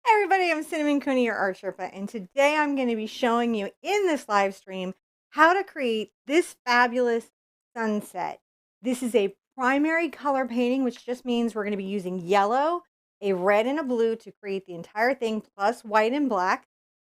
Hi everybody, I'm Cinnamon Coney, your Art Sherpa, and today I'm going to be showing you in this live stream how to create this fabulous sunset. This is a primary color painting, which just means we're going to be using yellow, a red, and a blue to create the entire thing, plus white and black.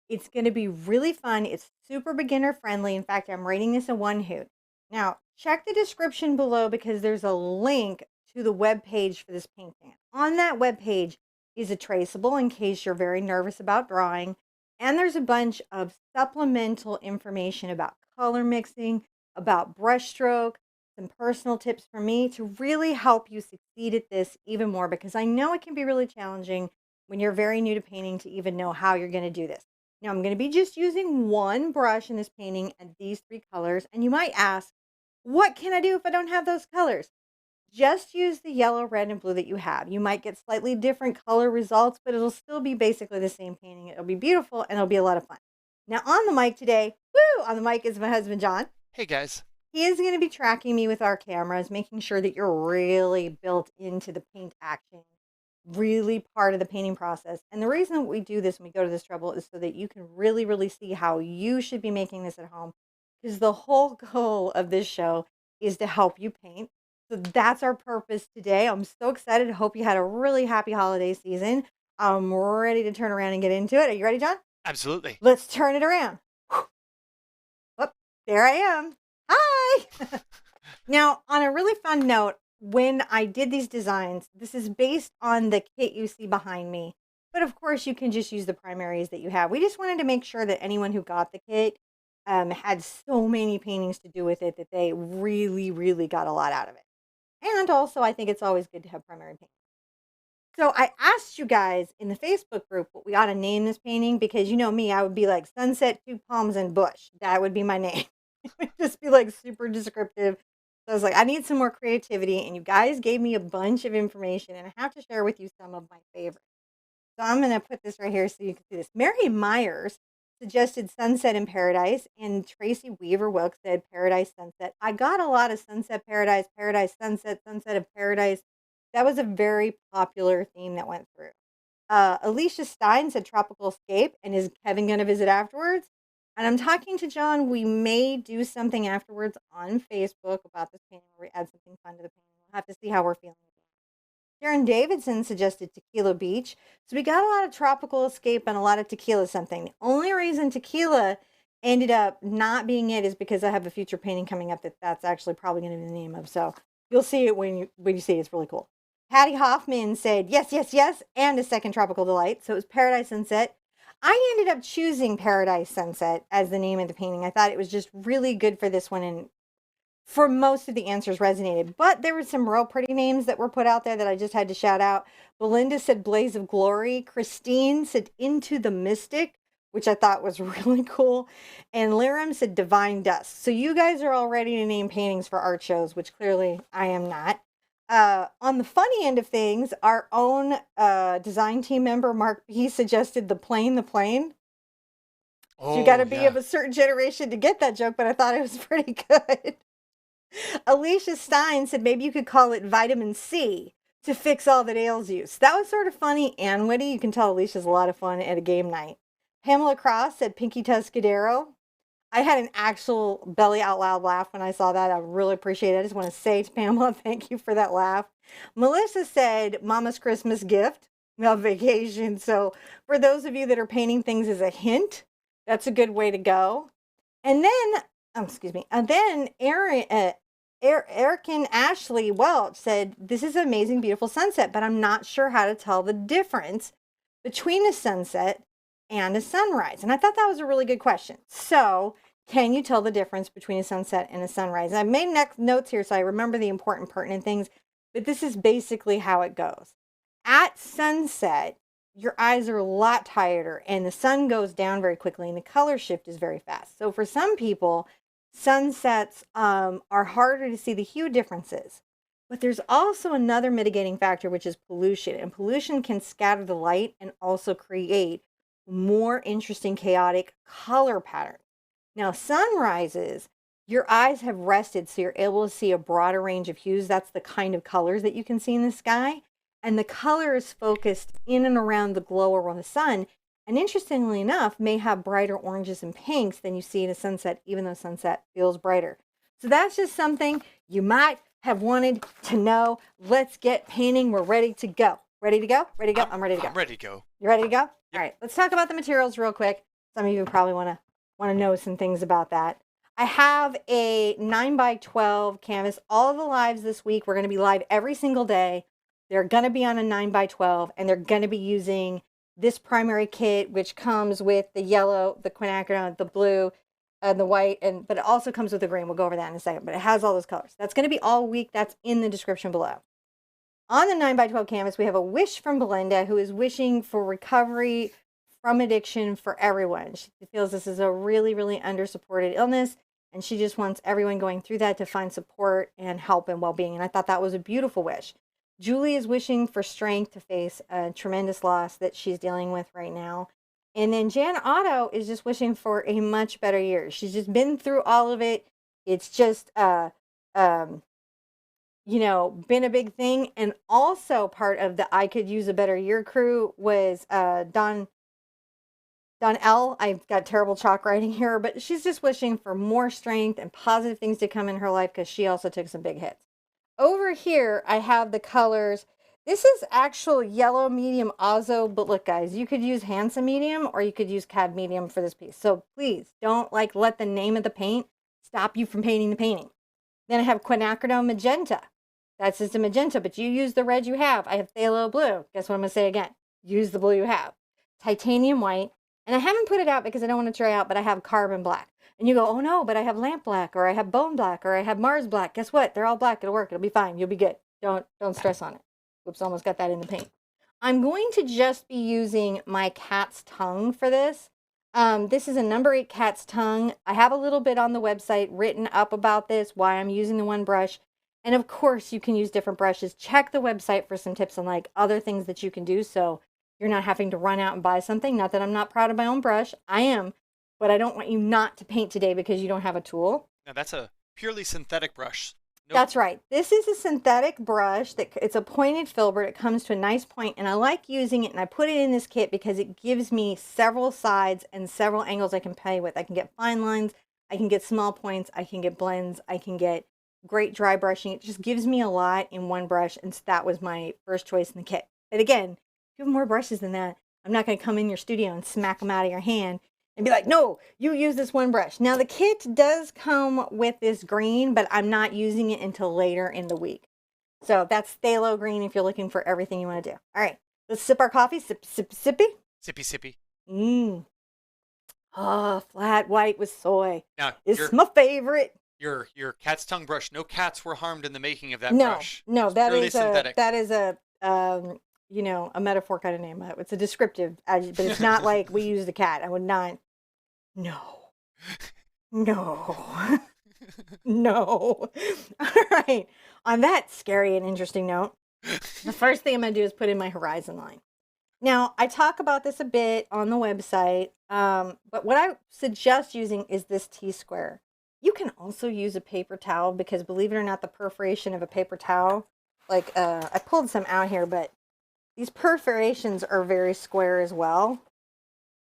It's going to be really fun. It's super beginner friendly. In fact, I'm rating this a 1 hoot. Now, check the description below because there's a link to the web page for this paint can. On that web page is a traceable in case you're very nervous about drawing. And there's a bunch of supplemental information about color mixing, about brushstroke, some personal tips from me to really help you succeed at this even more because I know it can be really challenging when you're very new to painting to even know how you're going to do this. Now I'm going to be just using one brush in this painting and these three colors. And you might ask, what can I do if I don't have those colors? Just use the yellow, red, and blue that you have. You might get slightly different color results, but it'll still be basically the same painting. It'll be beautiful and it'll be a lot of fun. Now on the mic today, on the mic is my husband, John. Hey guys. He is going to be tracking me with our cameras, making sure that you're really built into the paint action, really part of the painting process. And the reason that we do this and we go to this trouble is so that you can really, really see how you should be making this at home. Because the whole goal of this show is to help you paint. So that's our purpose today. I'm so excited. I hope you had a really happy holiday season. I'm ready to turn around and get into it. Are you ready, John? Absolutely. Let's turn it around. Oh, there I am. Hi. Now, on a really fun note, when I did these designs, this is based on the kit you see behind me. But of course, you can just use the primaries that you have. We just wanted to make sure that anyone who got the kit had so many paintings to do with it that they really, really got a lot out of it. And also, I think it's always good to have primary paint. So I asked you guys in the Facebook group what we ought to name this painting because you know me, I would be like sunset, two palms, and bush. That would be my name. It would just be like super descriptive. So I was like, I need some more creativity, and you guys gave me a bunch of information, and I have to share with you some of my favorites. So I'm going to put this right here so you can see this. Mary Myers suggested Sunset in Paradise, and Tracy Weaver Wilkes said Paradise Sunset. I got a lot of Sunset Paradise, Paradise Sunset, Sunset of Paradise. That was a very popular theme that went through. Alicia Stein said Tropical Escape, and is Kevin going to visit afterwards? And I'm talking to John. We may do something afterwards on Facebook about this painting where we add something fun to the painting. We'll have to see how we're feeling. Sharon Davidson suggested Tequila Beach. So we got a lot of Tropical Escape and a lot of Tequila something. The only reason Tequila ended up not being it is because I have a future painting coming up that's actually probably going to be the name of. So you'll see it when you see it. It's really cool. Patty Hoffman said yes, yes, yes, and a second Tropical Delight. So it was Paradise Sunset. I ended up choosing Paradise Sunset as the name of the painting. I thought it was just really good for this one, and for most of the answers resonated. But there were some real pretty names that were put out there that I just had to shout out. Belinda said Blaze of Glory. Christine said Into the Mystic, which I thought was really cool. And Liram said Divine Dust. So you guys are all ready to name paintings for art shows, which clearly I am not. On the funny end of things, our own design team member, Mark B, suggested The Plane, the Plane. So you got Oh, to be of yeah. a certain generation to get that joke, but I thought it was pretty good. Alicia Stein said maybe you could call it vitamin C to fix all that ails you. So that was sort of funny and witty. You can tell Alicia's a lot of fun at a game night. Pamela Cross said Pinky Tuscadero. I had an actual belly out loud laugh when I saw that. I really appreciate it. I just want to say to Pamela, thank you for that laugh. Melissa said Mama's Christmas gift, no vacation. So for those of you that are painting things as a hint, that's a good way to go. And then, excuse me, and then Eric and Ashley Welch said, this is an amazing, beautiful sunset, but I'm not sure how to tell the difference between a sunset and a sunrise. And I thought that was a really good question. So can you tell the difference between a sunset and a sunrise? And I made notes here so I remember the important, pertinent things, but this is basically how it goes. At sunset, your eyes are a lot tighter and the sun goes down very quickly and the color shift is very fast. So for some people, sunsets are harder to see the hue differences. But there's also another mitigating factor, which is pollution. And pollution can scatter the light and also create more interesting, chaotic color patterns. Now, sunrises, your eyes have rested, so you're able to see a broader range of hues. That's the kind of colors that you can see in the sky. and the color is focused in and around the glow around the sun. And interestingly enough, may have brighter oranges and pinks than you see in a sunset, even though sunset feels brighter. So that's just something you might have wanted to know. Let's get painting. We're ready to go. Ready to go? Ready to go? I'm ready to go. I'm ready to go. You ready to go? Yep. All right, let's talk about the materials real quick. Some of you probably want to know some things about that. I have a 9x12 canvas. All of the lives this week, we're going to be live every single day. They're going to be on a 9x12, and they're going to be using this primary kit, which comes with the yellow, the quinacridone, the blue, and the white, but it also comes with the green. We'll go over that in a second, but it has all those colors. That's going to be all week. That's in the description below. On the 9x12 canvas, we have a wish from Belinda, who is wishing for recovery from addiction for everyone. She feels this is a really, really under-supported illness, and she just wants everyone going through that to find support and help and well-being. And I thought that was a beautiful wish. Julie is wishing for strength to face a tremendous loss that she's dealing with right now. And then Jan Otto is just wishing for a much better year. She's just been through all of it. It's just, you know, been a big thing. And also part of the I Could Use a Better Year crew was Don L. I've got terrible chalk writing here, but she's just wishing for more strength and positive things to come in her life because she also took some big hits. Over here, I have the colors. This is actual yellow medium Azo, but look, guys, you could use Handsome medium or you could use Cad medium for this piece. So please don't let the name of the paint stop you from painting the painting. Then I have Quinacridone magenta. That's just a magenta, but you use the red you have. I have Phthalo blue. Guess what I'm going to say again? Use the blue you have. Titanium white. And I haven't put it out because I don't want to try out, but I have carbon black. And you go, oh no, but I have lamp black, or I have bone black, or I have Mars black. Guess what? They're all black. It'll work. It'll be fine. You'll be good. Don't stress on it. Oops, almost got that in the paint. I'm going to just be using my cat's tongue for this. This is a number 8 cat's tongue. I have a little bit on the website written up about this, why I'm using the one brush. And of course, you can use different brushes. Check the website for some tips on other things that you can do so you're not having to run out and buy something. Not that I'm not proud of my own brush. I am. But I don't want you not to paint today because you don't have a tool. Now, that's a purely synthetic brush. Nope. That's right. This is a synthetic brush. It's a pointed filbert. It comes to a nice point, and I like using it, and I put it in this kit because it gives me several sides and several angles I can play with. I can get fine lines. I can get small points. I can get blends. I can get great dry brushing. It just gives me a lot in one brush, and so that was my first choice in the kit. But again, if you have more brushes than that, I'm not going to come in your studio and smack them out of your hand and be like, no, you use this one brush. Now, the kit does come with this green, but I'm not using it until later in the week. So that's Phthalo Green if you're looking for everything you want to do. All right, let's sip our coffee. Sip, sip, sippy. Sippy, sippy. Oh, flat white with soy. Now, it's my favorite. Your cat's tongue brush. No cats were harmed in the making of that brush. No, that is synthetic. That is a you know, a metaphor kind of name. It's a descriptive, but it's not like we use the cat. I would not. No. No. No. All right. On that scary and interesting note, the first thing I'm going to do is put in my horizon line. Now, I talk about this a bit on the website, but what I suggest using is this T-square. You can also use a paper towel because, believe it or not, the perforation of a paper towel, I pulled some out here, but these perforations are very square as well.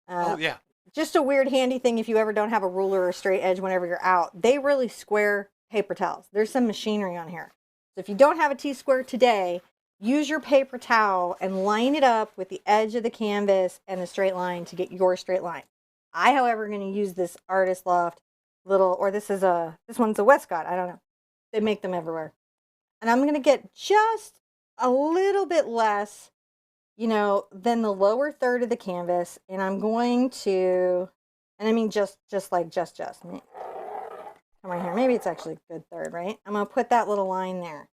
Oh, yeah. Just a weird handy thing if you ever don't have a ruler or a straight edge whenever you're out. They really square paper towels. There's some machinery on here. So if you don't have a T-square today, use your paper towel and line it up with the edge of the canvas and the straight line to get your straight line. I, however, am going to use this Artist Loft this one's a Westcott. I don't know. They make them everywhere. And I'm going to get just a little bit less, you know, than the lower third of the canvas. And I'm going to, and I mean, just. Come right here. Maybe it's actually a good third, right? I'm going to put that little line there.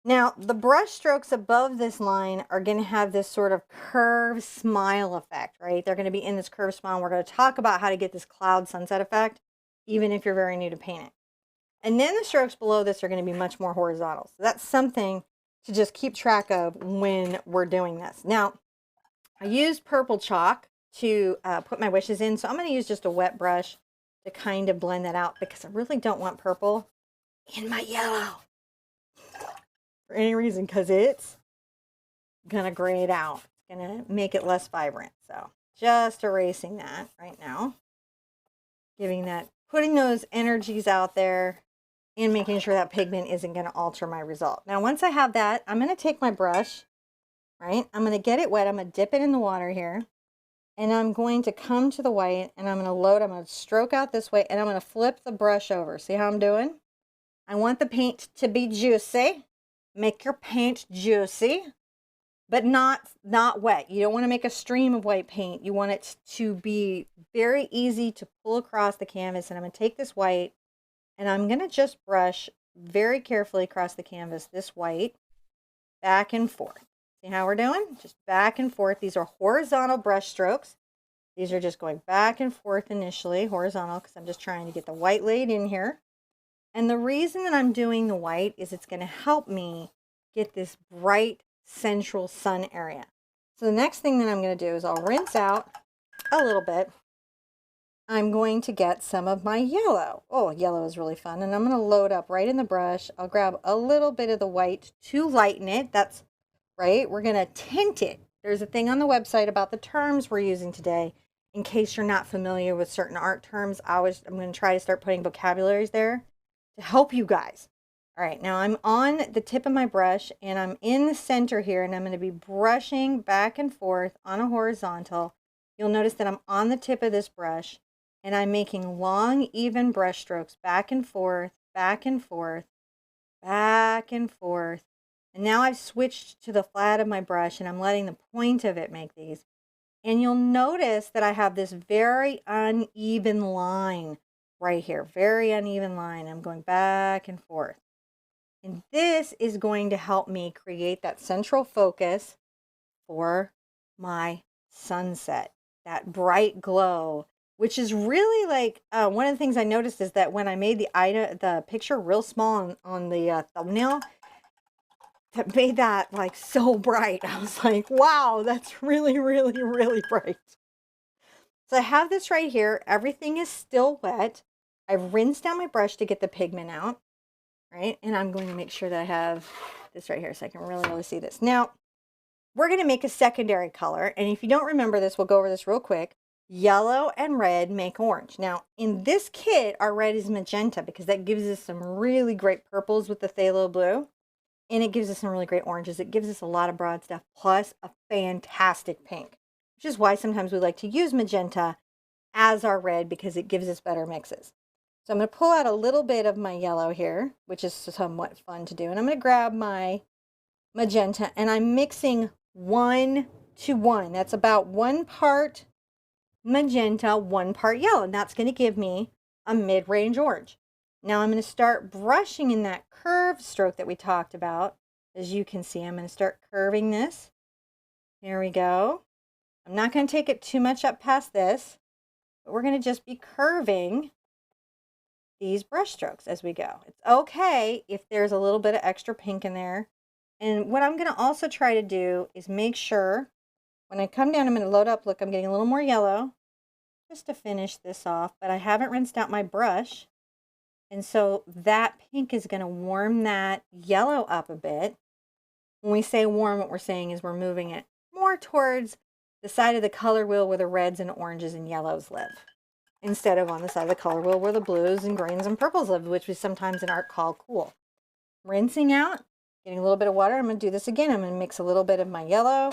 Now, the brush strokes above this line are going to have this sort of curved smile effect, right? They're going to be in this curved smile. We're going to talk about how to get this cloud sunset effect, even if you're very new to painting. And then the strokes below this are going to be much more horizontal. So that's something to just keep track of when we're doing this. Now, I used purple chalk to put my wishes in. So I'm going to use just a wet brush to kind of blend that out because I really don't want purple in my yellow for any reason because it's gonna gray it out. It's gonna make it less vibrant. So just erasing that right now. Giving that, putting those energies out there and making sure that pigment isn't gonna alter my result. Now, once I have that, I'm gonna take my brush, right? I'm gonna get it wet. I'm gonna dip it in the water here. And I'm going to come to the white and I'm going to stroke out this way and I'm going to flip the brush over. See how I'm doing? I want the paint to be juicy. Make your paint juicy, but not wet. You don't want to make a stream of white paint. You want it to be very easy to pull across the canvas. And I'm going to take this white and I'm going to just brush very carefully across the canvas, this white, back and forth. See how we're doing? Just back and forth. These are horizontal brush strokes. These are just going back and forth initially, horizontal, because I'm just trying to get the white laid in here. And the reason that I'm doing the white is it's going to help me get this bright central sun area. So the next thing that I'm going to do is I'll rinse out a little bit. I'm going to get some of my yellow. Oh, yellow is really fun. And I'm going to load up right in the brush. I'll grab a little bit of the white to lighten it. That's right. We're going to tint it. There's a thing on the website about the terms we're using today. In case you're not familiar with certain art terms, I'm going to try to start putting vocabularies there to help you guys. All right, now I'm on the tip of my brush and I'm in the center here and I'm going to be brushing back and forth on a horizontal. You'll notice that I'm on the tip of this brush and I'm making long, even brush strokes back and forth, back and forth, back and forth. And now I've switched to the flat of my brush and I'm letting the point of it make these. And you'll notice that I have this very uneven line right here, very uneven line. I'm going back and forth. And this is going to help me create that central focus for my sunset, that bright glow, which is really like one of the things I noticed is that when I made the picture real small on the thumbnail, that made that like so bright. I was like, wow, that's really, really, really bright. So I have this right here. Everything is still wet. I've rinsed down my brush to get the pigment out, right? And I'm going to make sure that I have this right here so I can really see this. Now, we're going to make a secondary color. And if you don't remember this, we'll go over this real quick. Yellow and red make orange. Now, in this kit, our red is magenta because that gives us some really great purples with the phthalo blue. And it gives us some really great oranges. It gives us a lot of broad stuff, plus a fantastic pink, which is why sometimes we like to use magenta as our red because it gives us better mixes. So I'm going to pull out a little bit of my yellow here, which is somewhat fun to do. And I'm going to grab my magenta and I'm mixing 1 to 1. That's about 1 part magenta, 1 part yellow. And that's going to give me a mid-range orange. Now I'm going to start brushing in that curved stroke that we talked about. As you can see, I'm going to start curving this. There we go. I'm not going to take it too much up past this, but we're going to just be curving these brush strokes as we go. It's okay if there's a little bit of extra pink in there. And what I'm going to also try to do is make sure when I come down, I'm going to load up. Look, I'm getting a little more yellow just to finish this off, but I haven't rinsed out my brush. And so that pink is going to warm that yellow up a bit. When we say warm, what we're saying is we're moving it more towards the side of the color wheel where the reds and oranges and yellows live, instead of on the side of the color wheel where the blues and greens and purples live, which we sometimes in art call cool. Rinsing out, getting a little bit of water. I'm going to do this again. I'm going to mix a little bit of my yellow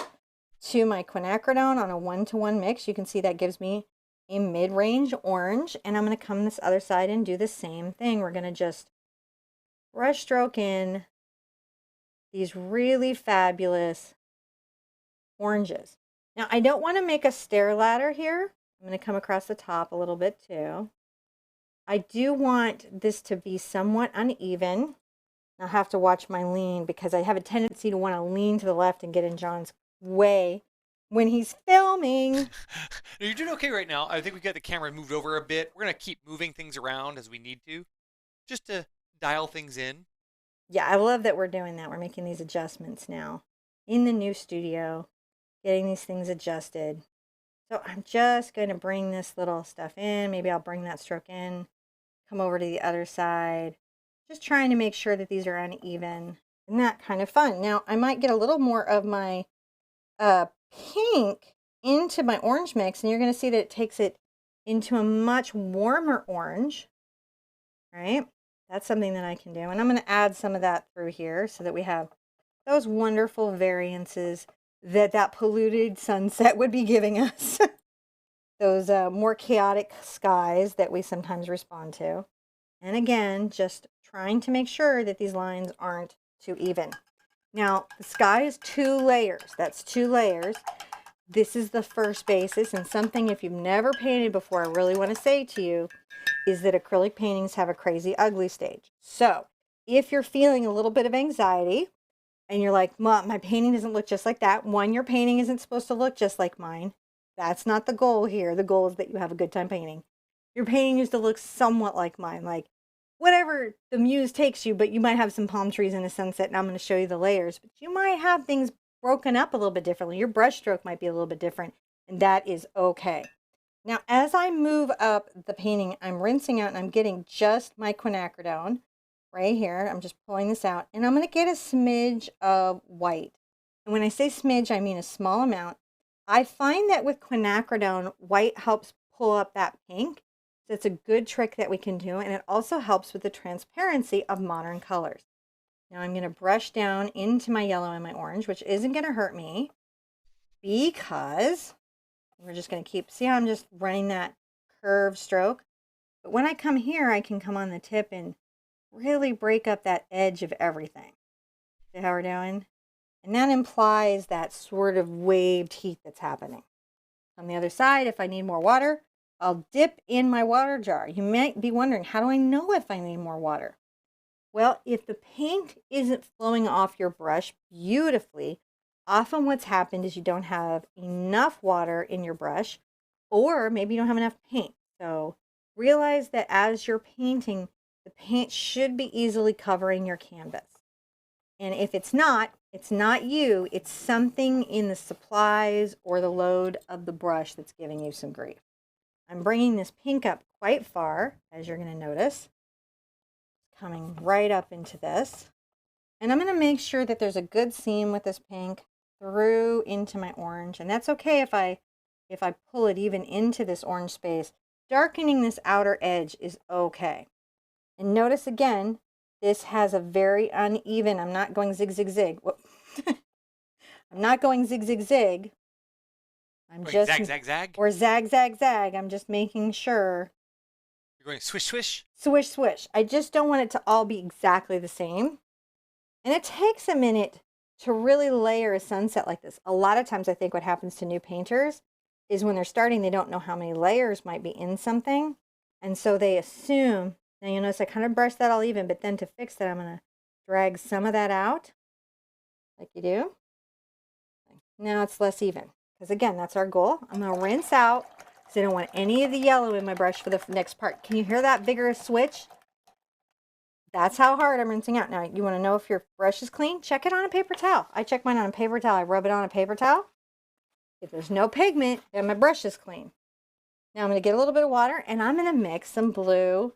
to my quinacridone on a 1-to-1 mix. You can see that gives me a mid-range orange, and I'm going to come this other side and do the same thing. We're going to just brush stroke in these really fabulous oranges. Now, I don't want to make a stair ladder here. I'm going to come across the top a little bit too. I do want this to be somewhat uneven. I'll have to watch my lean because I have a tendency to want to lean to the left and get in John's way when he's filming. No, you're doing okay right now. I think we got the camera moved over a bit. We're going to keep moving things around as we need to, just to dial things in. Yeah, I love that we're doing that. We're making these adjustments now in the new studio, getting these things adjusted. So I'm just going to bring this little stuff in. Maybe I'll bring that stroke in, come over to the other side. Just trying to make sure that these are uneven. Isn't that kind of fun? Now, I might get a little more of my pink into my orange mix, and you're going to see that it takes it into a much warmer orange, right? That's something that I can do. And I'm going to add some of that through here so that we have those wonderful variances that that polluted sunset would be giving us. Those more chaotic skies that we sometimes respond to. And again, just trying to make sure that these lines aren't too even. Now, the sky is 2 layers. That's 2 layers. This is the first basis, and something if you've never painted before, I really want to say to you is that acrylic paintings have a crazy ugly stage. So if you're feeling a little bit of anxiety and you're like, Mom, my painting doesn't look just like that. One, your painting isn't supposed to look just like mine. That's not the goal here. The goal is that you have a good time painting. Your painting needs to look somewhat like mine, like whatever the muse takes you, but you might have some palm trees and a sunset, and I'm going to show you the layers, but you might have things broken up a little bit differently. Your brush stroke might be a little bit different, and that is okay. Now, as I move up the painting, I'm rinsing out and I'm getting just my quinacridone right here. I'm just pulling this out, and I'm going to get a smidge of white. And when I say smidge, I mean a small amount. I find that with quinacridone, white helps pull up that pink. So it's a good trick that we can do, and it also helps with the transparency of modern colors. Now I'm going to brush down into my yellow and my orange, which isn't going to hurt me because we're just going to keep, see how I'm just running that curved stroke? But when I come here, I can come on the tip and really break up that edge of everything. See how we're doing? And that implies that sort of waved heat that's happening. On the other side, if I need more water, I'll dip in my water jar. You might be wondering, how do I know if I need more water? Well, if the paint isn't flowing off your brush beautifully, often what's happened is you don't have enough water in your brush, or maybe you don't have enough paint. So realize that as you're painting, the paint should be easily covering your canvas. And if it's not you, it's something in the supplies or the load of the brush that's giving you some grief. I'm bringing this pink up quite far, as you're going to notice. Coming right up into this. And I'm going to make sure that there's a good seam with this pink through into my orange. And that's okay if I pull it even into this orange space. Darkening this outer edge is okay. And notice again, this has a very uneven, I'm not going zig, zig, zig. I'm not going zig, zig, zig. I'm Going just, zag, zag, zag? or zag, zag, zag. I'm just making sure. You're going swish, swish? Swish, swish. I just don't want it to all be exactly the same. And it takes a minute to really layer a sunset like this. A lot of times I think what happens to new painters is when they're starting, they don't know how many layers might be in something. And so they assume, now you notice I kind of brush that all even, but then to fix that, I'm going to drag some of that out like you do. Now it's less even because again, that's our goal. I'm going to rinse out because I don't want any of the yellow in my brush for the next part. Can you hear that vigorous switch? That's how hard I'm rinsing out. Now, you want to know if your brush is clean? Check it on a paper towel. I check mine on a paper towel. I rub it on a paper towel. If there's no pigment, then my brush is clean. Now I'm going to get a little bit of water, and I'm going to mix some blue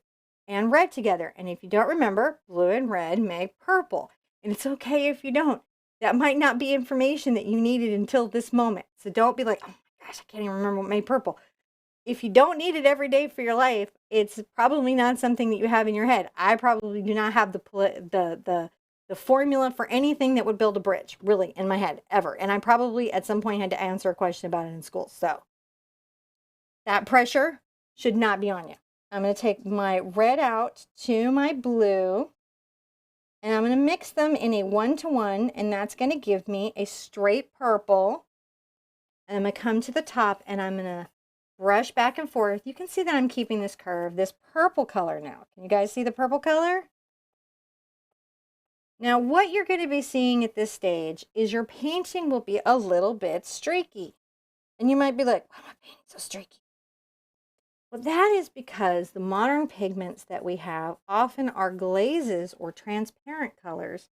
and red together. And if you don't remember, blue and red make purple. And it's okay if you don't. That might not be information that you needed until this moment. So don't be like, oh my gosh, I can't even remember what made purple. If you don't need it every day for your life, it's probably not something that you have in your head. I probably do not have the formula for anything that would build a bridge, really, in my head, ever. And I probably at some point had to answer a question about it in school. So that pressure should not be on you. I'm going to take my red out to my blue, and I'm going to mix them in a 1-to-1, and that's going to give me a straight purple. And I'm going to come to the top, and I'm going to brush back and forth. You can see that I'm keeping this curve, this purple color now. Can you guys see the purple color? Now, what you're going to be seeing at this stage is your painting will be a little bit streaky. And you might be like, why am I painting so streaky? Well, that is because the modern pigments that we have often are glazes or transparent colors.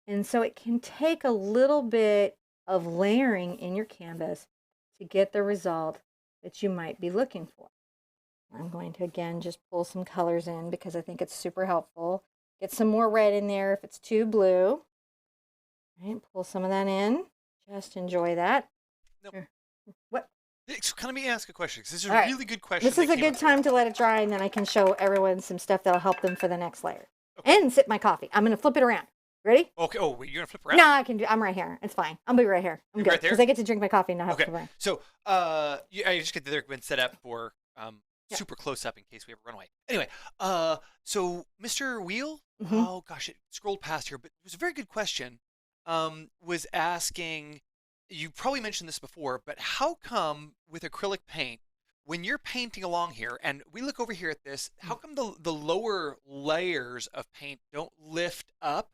And so it can take a little bit of layering in your canvas to get the result that you might be looking for. I'm going to again just pull some colors in because I think it's super helpful. Get some more red in there if it's too blue. All right, pull some of that in. Just enjoy that. Nope. Here. What? So kind of me ask a question, because this is All a right. really good question. This is that a came good up here. time to let it dry, and then I can show everyone some stuff that'll help them for the next layer. Okay. And sip my coffee. I'm going to flip it around. Ready? Okay. Oh, wait, you're gonna flip around? No, I can do. I'm right here. It's fine. I'll be right here. I'm You're good right there? because I get to drink my coffee and not have to Okay. flip around. So, I just get the other one set up for Yeah. super close up in case we ever run away. Anyway, so Mr. Wheel, Mm-hmm. oh gosh, it scrolled past here, but it was a very good question. Was asking, you probably mentioned this before, but how come with acrylic paint, when you're painting along here, and we look over here at this, how come the lower layers of paint don't lift up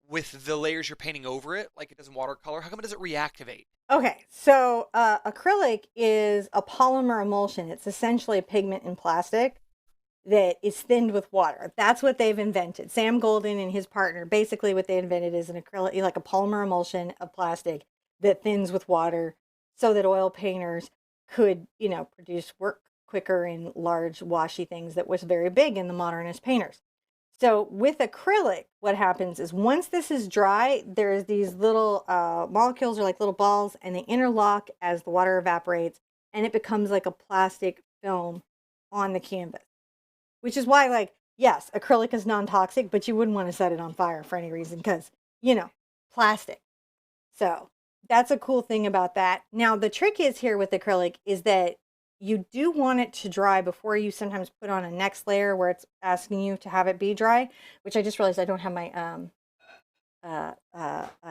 with the layers you're painting over it, like it does in watercolor? How come it doesn't reactivate? Okay, so acrylic is a polymer emulsion. It's essentially a pigment in plastic that is thinned with water. That's what they've invented. Sam Golden and his partner, basically what they invented is an acrylic, like a polymer emulsion of plastic that thins with water so that oil painters could, produce work quicker in large washy things that was very big in the modernist painters. So with acrylic, what happens is once this is dry, there's these little molecules are like little balls and they interlock as the water evaporates and it becomes like a plastic film on the canvas. Which is why, like, yes, acrylic is non-toxic, but you wouldn't want to set it on fire for any reason because, plastic. So that's a cool thing about that. Now, the trick is here with acrylic is that you do want it to dry before you sometimes put on a next layer where it's asking you to have it be dry, which I just realized I don't have my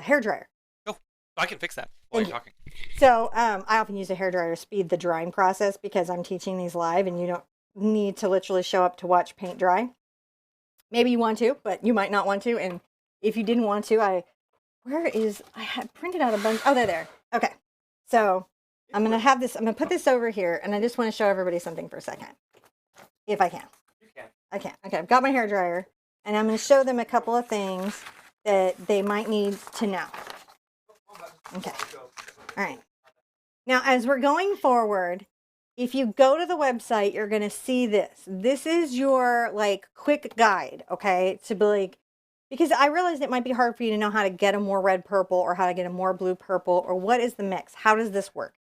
hair dryer. Oh, I can fix that while you're talking. So I often use a hair dryer to speed the drying process because I'm teaching these live and you don't need to literally show up to watch paint dry. Maybe you want to, but you might not want to. And if you didn't want to, I had printed out a bunch. Oh, they're there. Okay. So I'm going to put this over here and I just want to show everybody something for a second. If I can. You can. I can. Okay. I've got my hair dryer and I'm going to show them a couple of things that they might need to know. Okay. All right. Now, as we're going forward, if you go to the website, you're going to see this. This is your quick guide, okay? To be because I realized it might be hard for you to know how to get a more red purple or how to get a more blue purple or what is the mix? How does this work?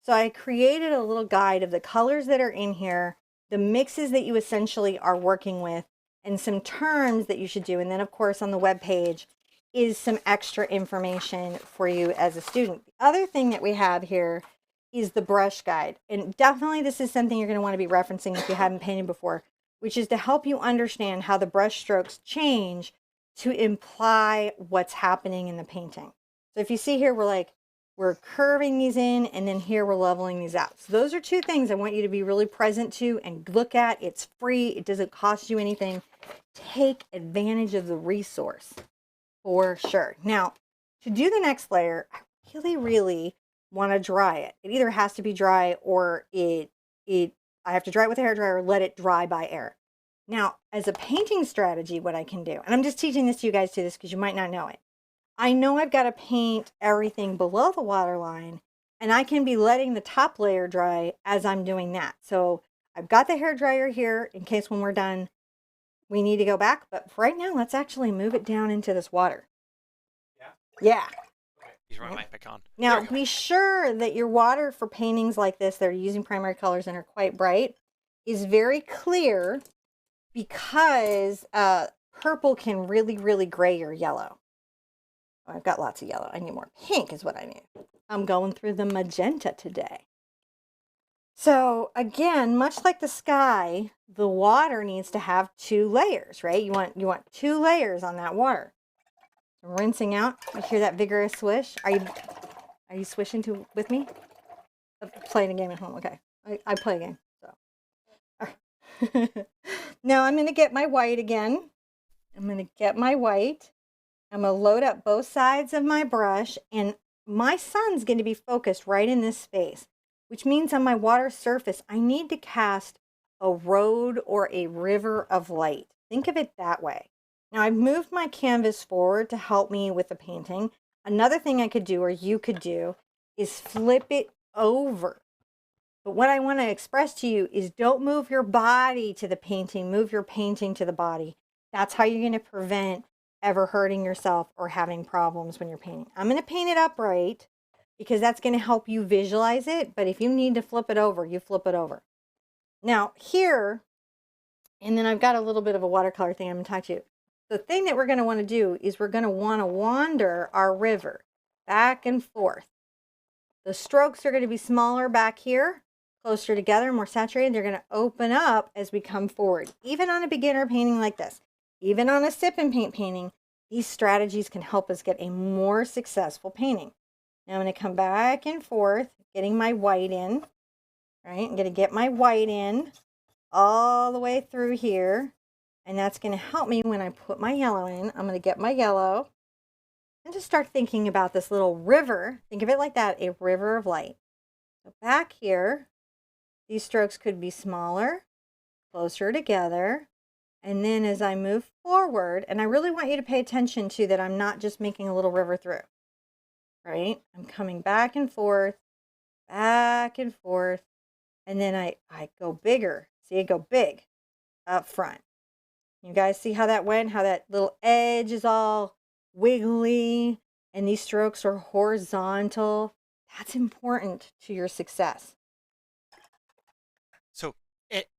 So I created a little guide of the colors that are in here, the mixes that you essentially are working with, and some terms that you should do. And then of course on the web page is some extra information for you as a student. The other thing that we have here is the brush guide. And definitely this is something you're going to want to be referencing if you haven't painted before, which is to help you understand how the brush strokes change to imply what's happening in the painting. So if you see here, we're curving these in and then here we're leveling these out. So those are two things I want you to be really present to and look at. It's free. It doesn't cost you anything. Take advantage of the resource for sure. Now, to do the next layer, I really want to dry it. It either has to be dry or I have to dry it with a hairdryer or let it dry by air. Now, as a painting strategy, what I can do, and I'm just teaching this to you guys too, this because you might not know it. I know I've got to paint everything below the waterline, and I can be letting the top layer dry as I'm doing that. So I've got the hairdryer here in case when we're done, we need to go back. But for right now, let's actually move it down into this water. Yeah. He's running my mic back on. Now, be sure that your water for paintings like this that are using primary colors and are quite bright is very clear because purple can really, really gray your yellow. Oh, I've got lots of yellow. I need more pink is what I need. I'm going through the magenta today. So again, much like the sky, the water needs to have two layers, right? You want two layers on that water. Rinsing out. You hear that vigorous swish? Are you swishing with me? I'm playing a game at home. Okay. I play a game. So. All right. Now I'm going to get my white again. I'm going to get my white. I'm going to load up both sides of my brush and my sun's going to be focused right in this space, which means on my water surface, I need to cast a road or a river of light. Think of it that way. Now I've moved my canvas forward to help me with the painting. Another thing I could do, or you could do, is flip it over. But what I want to express to you is don't move your body to the painting, move your painting to the body. That's how you're going to prevent ever hurting yourself or having problems when you're painting. I'm going to paint it upright, because that's going to help you visualize it. But if you need to flip it over, you flip it over. Now here, and then I've got a little bit of a watercolor thing I'm going to talk to you. The thing that we're going to want to do is we're going to want to wander our river back and forth. The strokes are going to be smaller back here, closer together, more saturated. They're going to open up as we come forward. Even on a beginner painting like this, even on a sip and paint painting, these strategies can help us get a more successful painting. Now I'm going to come back and forth, getting my white in, right? I'm going to get my white in all the way through here. And that's going to help me when I put my yellow in. I'm going to get my yellow and just start thinking about this little river. Think of it like that, a river of light. So back here, these strokes could be smaller, closer together. And then as I move forward, and I really want you to pay attention to that I'm not just making a little river through, right? I'm coming back and forth, and then I go bigger. See, I go big up front. You guys see how that went? How that little edge is all wiggly and these strokes are horizontal. That's important to your success. So let's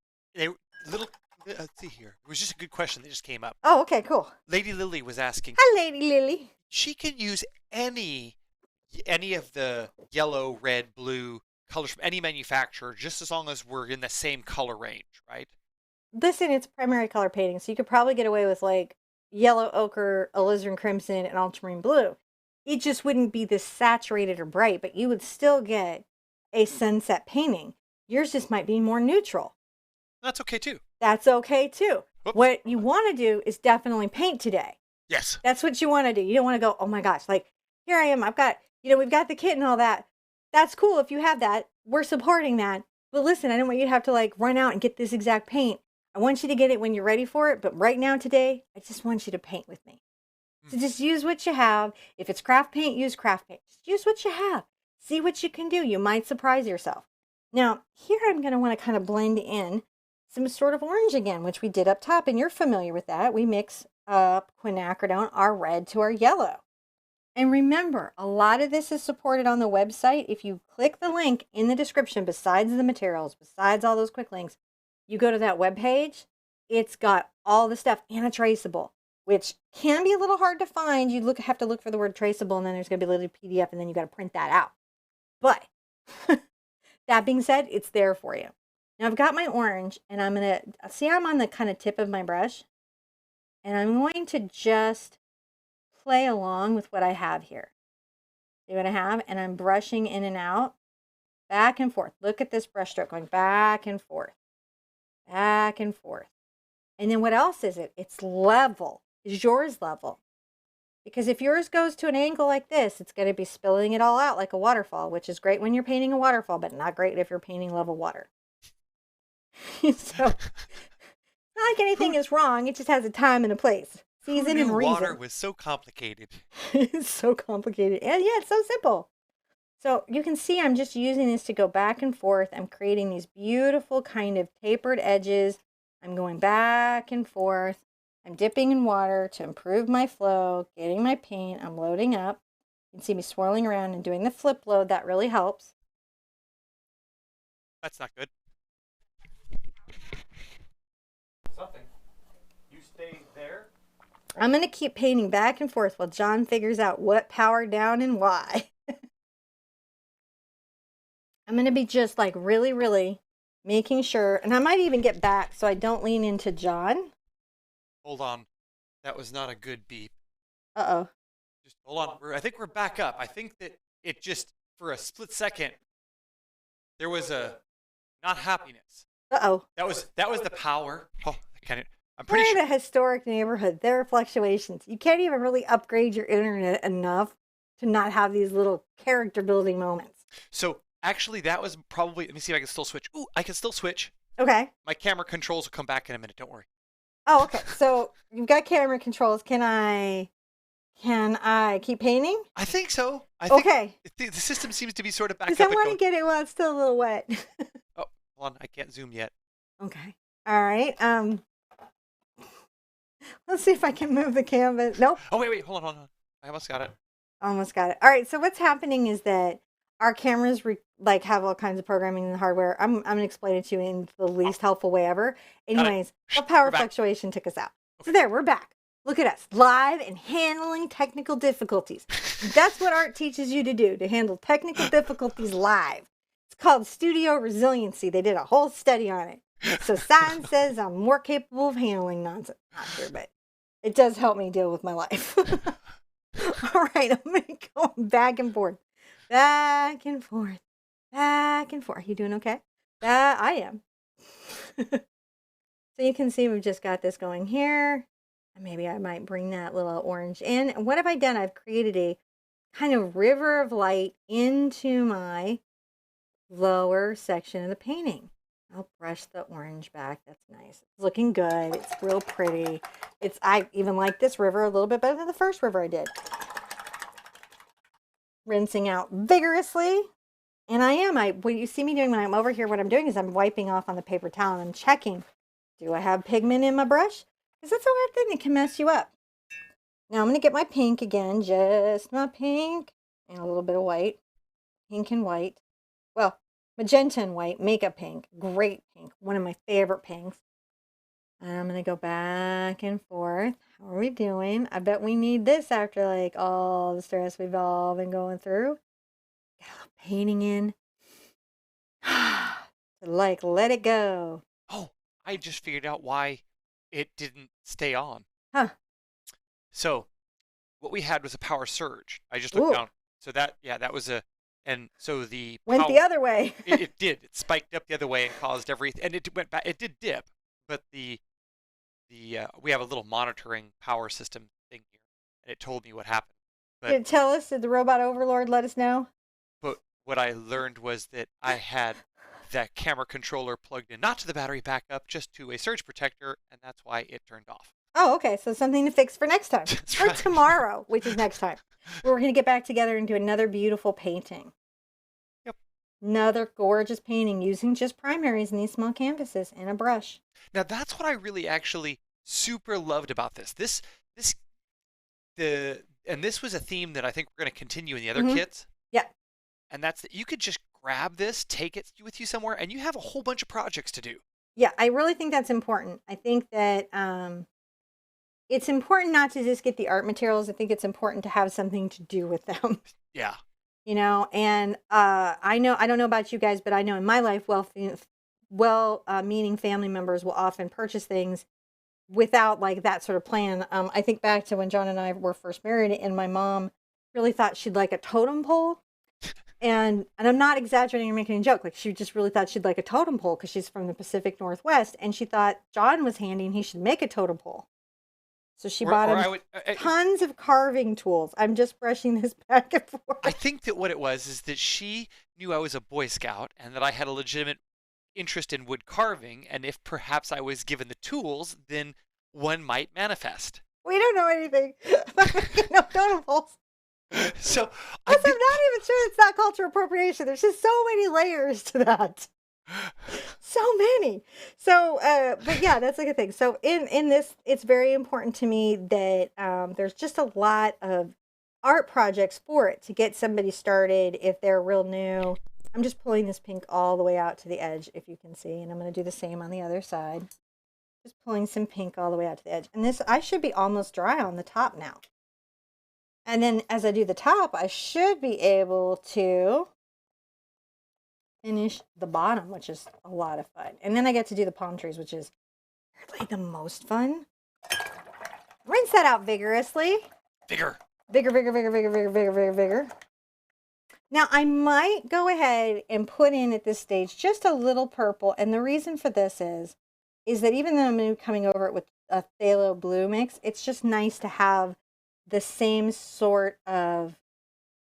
see here. It was just a good question that just came up. Oh, okay, cool. Lady Lily was asking. Hi, Lady Lily. She can use any of the yellow, red, blue colors from any manufacturer, just as long as we're in the same color range, right? Listen, it's primary color painting, so you could probably get away with like yellow ochre, alizarin crimson, and ultramarine blue. It just wouldn't be this saturated or bright, but you would still get a sunset painting. Yours just might be more neutral. That's okay too. That's okay too. Whoops. What you want to do is definitely paint today. Yes. That's what you want to do. You don't want to go, oh my gosh, like here I am. I've got, we've got the kit and all that. That's cool if you have that. We're supporting that. But listen, I don't want you to have to like run out and get this exact paint. I want you to get it when you're ready for it. But right now today, I just want you to paint with me. So just use what you have. If it's craft paint, use craft paint. Just use what you have. See what you can do. You might surprise yourself. Now, here I'm going to want to kind of blend in some sort of orange again, which we did up top. And you're familiar with that. We mix up Quinacridone, our red, to our yellow. And remember, a lot of this is supported on the website. If you click the link in the description, besides the materials, besides all those quick links, you go to that webpage, it's got all the stuff and a traceable, which can be a little hard to find. You have to look for the word traceable, and then there's going to be a little PDF, and then you got to print that out. But that being said, it's there for you. Now I've got my orange, and I'm going to, see I'm on the kind of tip of my brush, and I'm going to just play along with what I have here. See what I have? And I'm brushing in and out, back and forth. Look at this brush stroke going back and forth, back and forth. And then what else is it? It's level. Is yours level? Because if yours goes to an angle like this, it's going to be spilling it all out like a waterfall, which is great when you're painting a waterfall, but not great if you're painting level water. So, not like anything is wrong. It just has a time and a place. Season and reason. Water was so complicated. It's so complicated. And yeah, it's so simple. So you can see I'm just using this to go back and forth. I'm creating these beautiful kind of tapered edges. I'm going back and forth. I'm dipping in water to improve my flow, getting my paint. I'm loading up. You can see me swirling around and doing the flip load. That really helps. That's not good. Something. You stay there. I'm going to keep painting back and forth while John figures out what power down and why. I'm going to be just like really, really making sure, and I might even get back so I don't lean into John. Hold on. That was not a good beep. Uh-oh. Just hold on. I think we're back up. I think that it just, for a split second, there was a not happiness. Uh-oh. That was the power. Oh, I'm We're pretty in sure. a historic neighborhood. There are fluctuations. You can't even really upgrade your internet enough to not have these little character building moments. So actually, that was probably. Let me see if I can still switch. Ooh, I can still switch. Okay. My camera controls will come back in a minute. Don't worry. Oh, okay. So you've got camera controls. Can I keep painting? I think so. I think okay. The system seems to be sort of back up. Because I want to get it while it's still a little wet. Oh, hold on. I can't zoom yet. Okay. All right. Let's see if I can move the canvas. Nope. Oh, wait. Hold on. I almost got it. Almost got it. All right. So what's happening is that our cameras like have all kinds of programming and hardware. I'm gonna explain it to you in the Oh, least helpful way ever. got it. Anyways, the power We're back. fluctuation took us out. So Okay. there, we're back. Look at us, live and handling technical difficulties. That's what art teaches you to do, to handle technical difficulties live. It's called studio resiliency. They did a whole study on it. So science says I'm more capable of handling nonsense. Not sure, but it does help me deal with my life. All right, I'm going to go back and forth. Back and forth. Back and forth. Are you doing okay? I am. So you can see we've just got this going here. Maybe I might bring that little orange in. And what have I done? I've created a kind of river of light into my lower section of the painting. I'll brush the orange back. That's nice. It's looking good. It's real pretty. I even like this river a little bit better than the first river I did. Rinsing out vigorously. And what you see me doing when I'm over here, what I'm doing is I'm wiping off on the paper towel and I'm checking, do I have pigment in my brush? Because that's a weird thing that can mess you up. Now I'm going to get my pink again, just my pink, and a little bit of white. Pink and white. Well, magenta and white, makeup pink, great pink, one of my favorite pinks. And I'm going to go back and forth. How are we doing? I bet we need this after like all the stress we've all been going through. Get a little painting in. Like, let it go. Oh, I just figured out why it didn't stay on. Huh. So what we had was a power surge. I just looked Ooh. down. So that was and so the Went the other way. it did. It spiked up the other way and caused everything, and it went back. It did dip, but we have a little monitoring power system thing here, and it told me what happened. Did it tell us? Did the robot overlord let us know? But what I learned was that I had that camera controller plugged in, not to the battery backup, just to a surge protector, and that's why it turned off. Oh, okay. So something to fix for next time. That's Or right. tomorrow, which is next time. We're going to get back together and do another beautiful painting. Yep. Another gorgeous painting using just primaries in these small canvases and a brush. Now that's what I really actually super loved about this. And this was a theme that I think we're going to continue in the other kits. Yeah. And that's that you could just grab this, take it with you somewhere, and you have a whole bunch of projects to do. Yeah, I really think that's important. I think that it's important not to just get the art materials. I think it's important to have something to do with them. Yeah. You know, and I don't know about you guys, but I know in my life, meaning family members will often purchase things without like that sort of plan. I think back to when John and I were first married, and my mom really thought she'd like a totem pole. And I'm not exaggerating or making a joke. Like, she just really thought she'd like a totem pole because she's from the Pacific Northwest, and she thought John was handy and he should make a totem pole. So she bought him tons of carving tools. I'm just brushing this back and forth. I think that what it was is that she knew I was a Boy Scout and that I had a legitimate interest in wood carving, and if perhaps I was given the tools, then one might manifest. We don't know anything about making no totem poles. So I'm not even sure it's not cultural appropriation. There's just so many layers to that. So many. So, but yeah, that's like a thing. So in this, it's very important to me that there's just a lot of art projects for it to get somebody started if they're real new. I'm just pulling this pink all the way out to the edge, if you can see, and I'm going to do the same on the other side. Just pulling some pink all the way out to the edge. And this, I should be almost dry on the top now. And then as I do the top, I should be able to finish the bottom, which is a lot of fun. And then I get to do the palm trees, which is really the most fun. Rinse that out vigorously. Vigor. Vigor, vigor, vigor, vigor, vigor, vigor, vigor, vigor. Now, I might go ahead and put in at this stage just a little purple. And the reason for this is that even though I'm coming over it with a Phthalo Blue mix, it's just nice to have the same sort of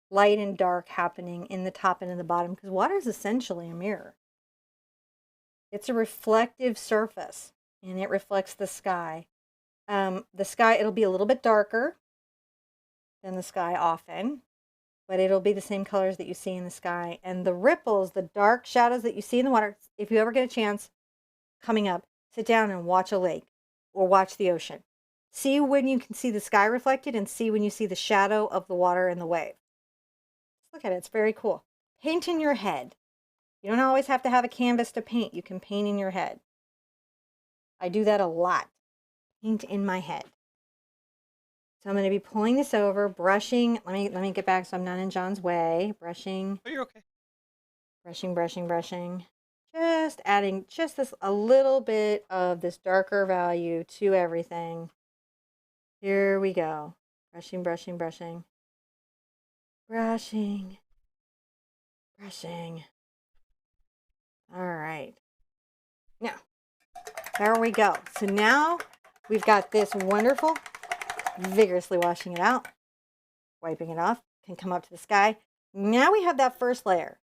light and dark happening in the top and in the bottom, because water is essentially a mirror. It's a reflective surface, and it reflects the sky. The sky, it'll be a little bit darker than the sky often, but it'll be the same colors that you see in the sky. And the ripples, the dark shadows that you see in the water, if you ever get a chance coming up, sit down and watch a lake or watch the ocean. See when you can see the sky reflected and see when you see the shadow of the water and the wave. Look at it. It's very cool. paint in your head. You don't always have to have a canvas to paint. You can paint in your head. I do that a lot. Paint in my head. So I'm going to be pulling this over, brushing. Let me get back so I'm not in John's way. Brushing. Oh, you're okay. Brushing. Just adding just this a little bit of this darker value to everything. Here we go. Brushing. All right. Now, there we go. So now we've got this wonderful, vigorously washing it out, wiping it off, can come up to the sky. Now we have that first layer.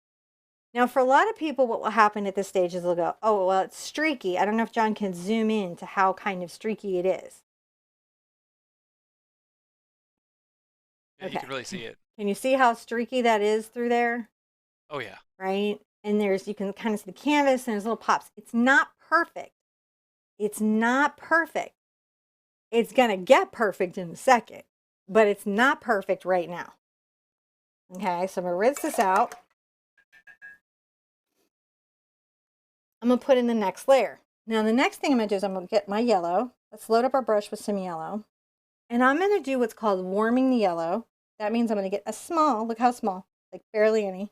Now, for a lot of people, what will happen at this stage is they'll go, oh, well, it's streaky. I don't know if John can zoom in to how kind of streaky it is. Yeah, okay. You can really see it. Can you see how streaky that is through there? Oh, yeah. Right? And you can kind of see the canvas and there's little pops. It's not perfect. It's going to get perfect in a second, but it's not perfect right now. Okay, so I'm going to rinse this out. I'm going to put in the next layer. Now, the next thing I'm going to do is I'm going to get my yellow. Let's load up our brush with some yellow. And I'm going to do what's called warming the yellow. That means I'm going to get a small, look how small, like barely any,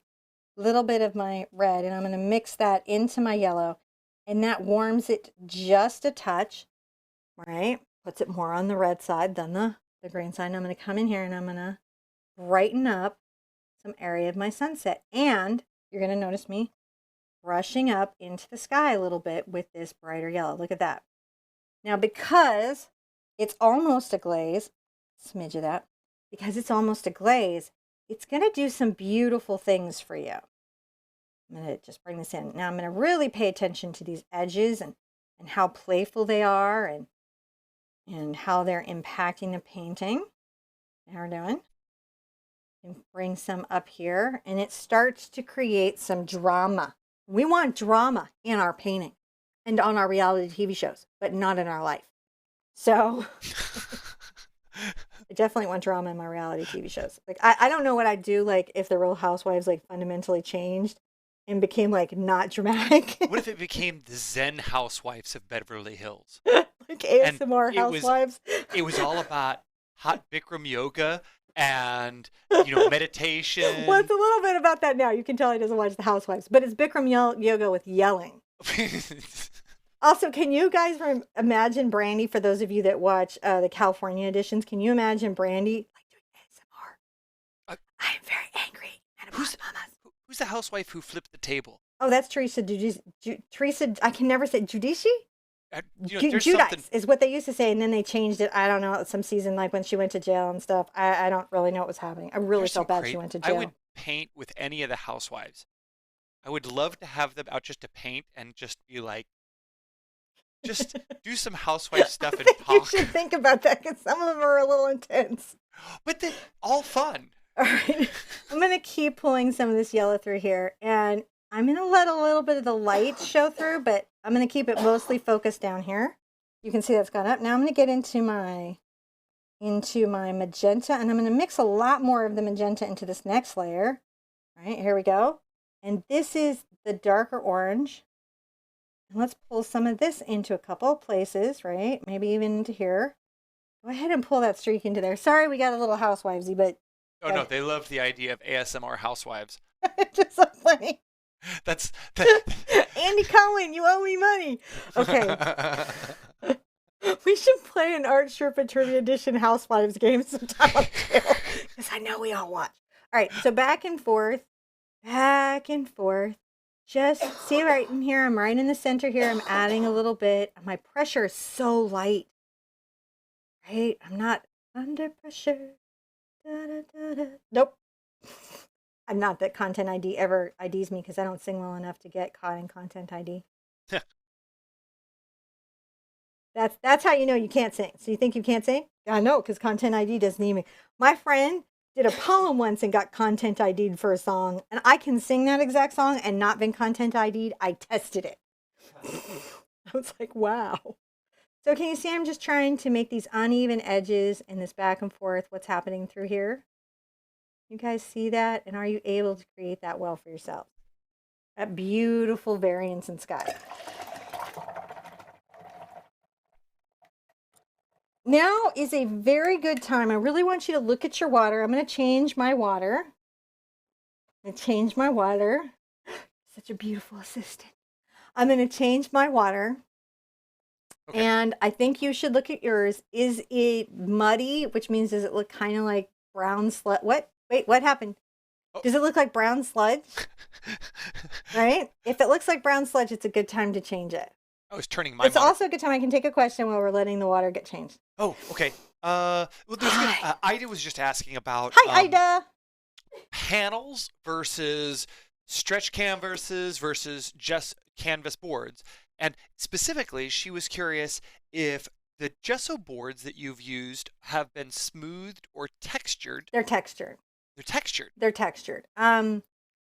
little bit of my red, and I'm going to mix that into my yellow. And that warms it just a touch, right? Puts it more on the red side than the green side. And I'm going to come in here and I'm going to brighten up some area of my sunset. And you're going to notice me brushing up into the sky a little bit with this brighter yellow. Look at that. Now, because it's almost a glaze, smidge of that, because it's almost a glaze, it's going to do some beautiful things for you. I'm going to just bring this in. Now I'm going to really pay attention to these edges and how playful they are and how they're impacting the painting. How we're doing. And bring some up here, and it starts to create some drama. We want drama in our painting and on our reality TV shows, but not in our life. So I definitely want drama in my reality TV shows. Like, I don't know what I'd do, like, if the Real Housewives, like, fundamentally changed and became, like, not dramatic. What if it became the Zen Housewives of Beverly Hills? Like ASMR Housewives? It was all about hot Bikram yoga and, meditation. Well, it's a little bit about that now. You can tell he doesn't watch the Housewives, but it's Bikram yoga with yelling. Also, can you guys imagine Brandy, for those of you that watch the California editions, can you imagine Brandy like doing ASMR? I am very angry. And who's the housewife who flipped the table? Oh, that's Teresa. Teresa, I can never say Judici? Judice is what they used to say, and then they changed it. I don't know, some season, like when she went to jail and stuff. I don't really know what was happening. I really felt bad she went to jail. I would paint with any of the housewives. I would love to have them out just to paint and just be like, just do some housewife stuff and talk. You should think about that, because some of them are a little intense. But they're all fun. All right. I'm going to keep pulling some of this yellow through here, and I'm going to let a little bit of the light show through, but I'm going to keep it mostly focused down here. You can see that's gone up. Now I'm going to get into my magenta, and I'm going to mix a lot more of the magenta into this next layer. All right, here we go. And this is the darker orange. And let's pull some of this into a couple of places, right? Maybe even into here. Go ahead and pull that streak into there. Sorry, we got a little housewivesy, but... Oh, no, they love the idea of ASMR housewives. It's just so funny. That's Andy Cohen, you owe me money. Okay. We should play an Art Sherpa Trivia Edition Housewives game sometime, because I know we all watch. All right, so back and forth. Just see right in here. I'm right in the center here. I'm adding a little bit. My pressure is so light. Right? I'm not under pressure. Da, da, da, da. Nope. I'm not that Content ID ever IDs me, because I don't sing well enough to get caught in Content ID. That's how you know you can't sing. So you think you can't sing? I know, because Content ID doesn't need me. My friend did a poem once and got Content ID'd for a song, and I can sing that exact song and not been Content ID'd. I tested it. I was like, wow. So can you see I'm just trying to make these uneven edges and this back and forth, what's happening through here? You guys see that? And are you able to create that well for yourself? That beautiful variance in sky. Now is a very good time. I really want you to look at your water. I'm going to change my water. Such a beautiful assistant. I'm going to change my water. Okay. And I think you should look at yours. Is it muddy? Which means, does it look kind of like brown sludge? What? Wait, what happened? Oh. Does it look like brown sludge? Right? If it looks like brown sludge, it's a good time to change it. I was turning my It's monitor. also a good time. I can take a question while we're letting the water get changed. Oh, okay. Well, there's good. Hi. Ida was just asking about Hi, Ida. panels versus stretch canvases versus just canvas boards. And specifically, she was curious if the gesso boards that you've used have been smoothed or textured. They're textured. They're textured. They're textured.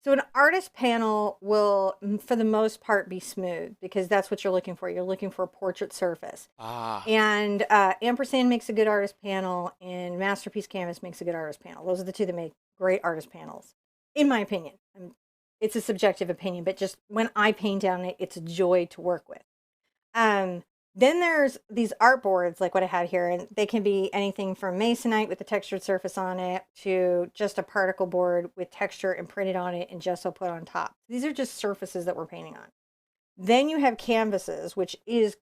So an artist panel will, for the most part, be smooth because that's what you're looking for. You're looking for a portrait surface. Ah. And Ampersand makes a good artist panel, and Masterpiece Canvas makes a good artist panel. Those are the two that make great artist panels, in my opinion. It's a subjective opinion, but just when I paint on it, it's a joy to work with. Then there's these art boards like what I have here, and they can be anything from masonite with a textured surface on it to just a particle board with texture and printed on it and gesso put on top. These are just surfaces that we're painting on. Then you have canvases, which is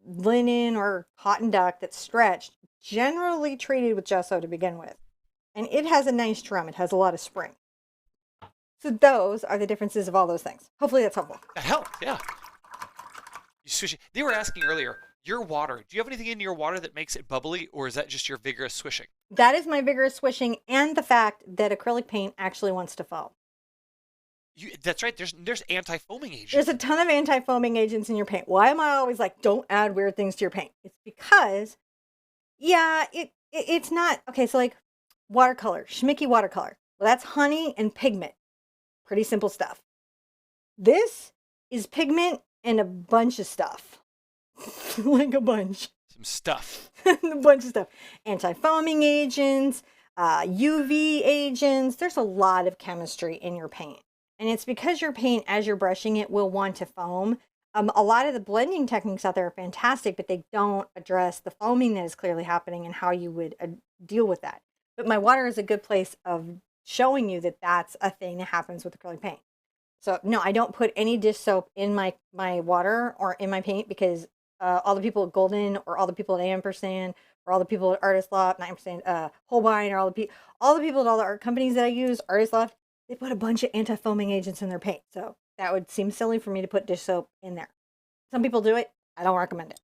linen or cotton duck that's stretched, generally treated with gesso to begin with. And it has a nice drum. It has a lot of spring. So those are the differences of all those things. Hopefully that's helpful. That helped, yeah. You swish it. They were asking earlier, your water, do you have anything in your water that makes it bubbly, or is that just your vigorous swishing? That is my vigorous swishing and the fact that acrylic paint actually wants to foam. That's right. There's anti-foaming agents. There's a ton of anti-foaming agents in your paint. Why am I always like, don't add weird things to your paint? It's because, yeah, it's not. Okay, so like watercolor, schmicky watercolor. Well, that's honey and pigment. Pretty simple stuff. This is pigment and a bunch of stuff. Like a bunch. Some stuff. A bunch of stuff. Anti-foaming agents, UV agents. There's a lot of chemistry in your paint. And it's because your paint, as you're brushing it, will want to foam. A lot of the blending techniques out there are fantastic, but they don't address the foaming that is clearly happening and how you would deal with that. But my water is a good place of showing you that that's a thing that happens with acrylic paint. So no, I don't put any dish soap in my water or in my paint because all the people at Golden or all the people at Ampersand or all the people at Artist Loft, not Ampersand, Holbein, or all the people at all the art companies that I use, Artist Loft, they put a bunch of anti-foaming agents in their paint. So that would seem silly for me to put dish soap in there. Some people do it. I don't recommend it.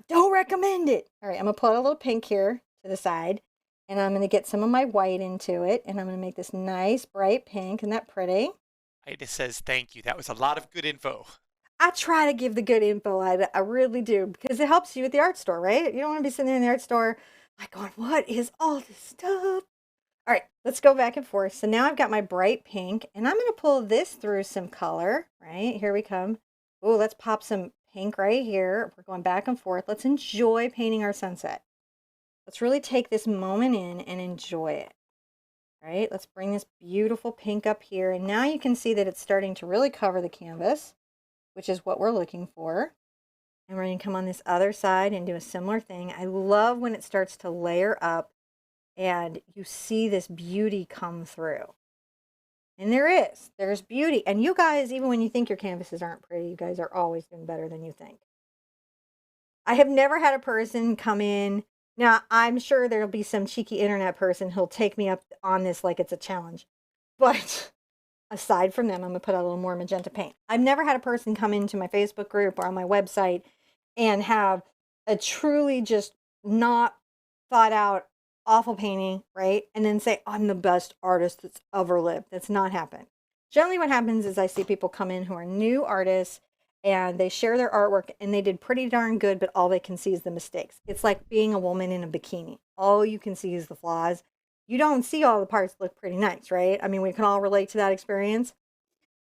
Don't recommend it. All right, I'm going to put a little pink here to the side. And I'm going to get some of my white into it. And I'm going to make this nice bright pink. Isn't that pretty? Ida says thank you. That was a lot of good info. I try to give the good info. I really do. Because it helps you at the art store, right? You don't want to be sitting there in the art store like going, what is all this stuff? All right, let's go back and forth. So now I've got my bright pink. And I'm going to pull this through some color. Right? Here we come. Oh, let's pop some pink right here. We're going back and forth. Let's enjoy painting our sunset. Let's really take this moment in and enjoy it. All right, let's bring this beautiful pink up here. And now you can see that it's starting to really cover the canvas, which is what we're looking for. And we're going to come on this other side and do a similar thing. I love when it starts to layer up and you see this beauty come through. And there's beauty. And you guys, even when you think your canvases aren't pretty, you guys are always doing better than you think. I have never had a person come in. Now, I'm sure there'll be some cheeky internet person who'll take me up on this like it's a challenge. But aside from them, I'm going to put a little more magenta paint. I've never had a person come into my Facebook group or on my website and have a truly just not thought out awful painting, right? And then say, I'm the best artist that's ever lived. That's not happened. Generally what happens is I see people come in who are new artists and they share their artwork and they did pretty darn good, but all they can see is the mistakes. It's like being a woman in a bikini. All you can see is the flaws. You don't see all the parts look pretty nice, right? I mean, we can all relate to that experience.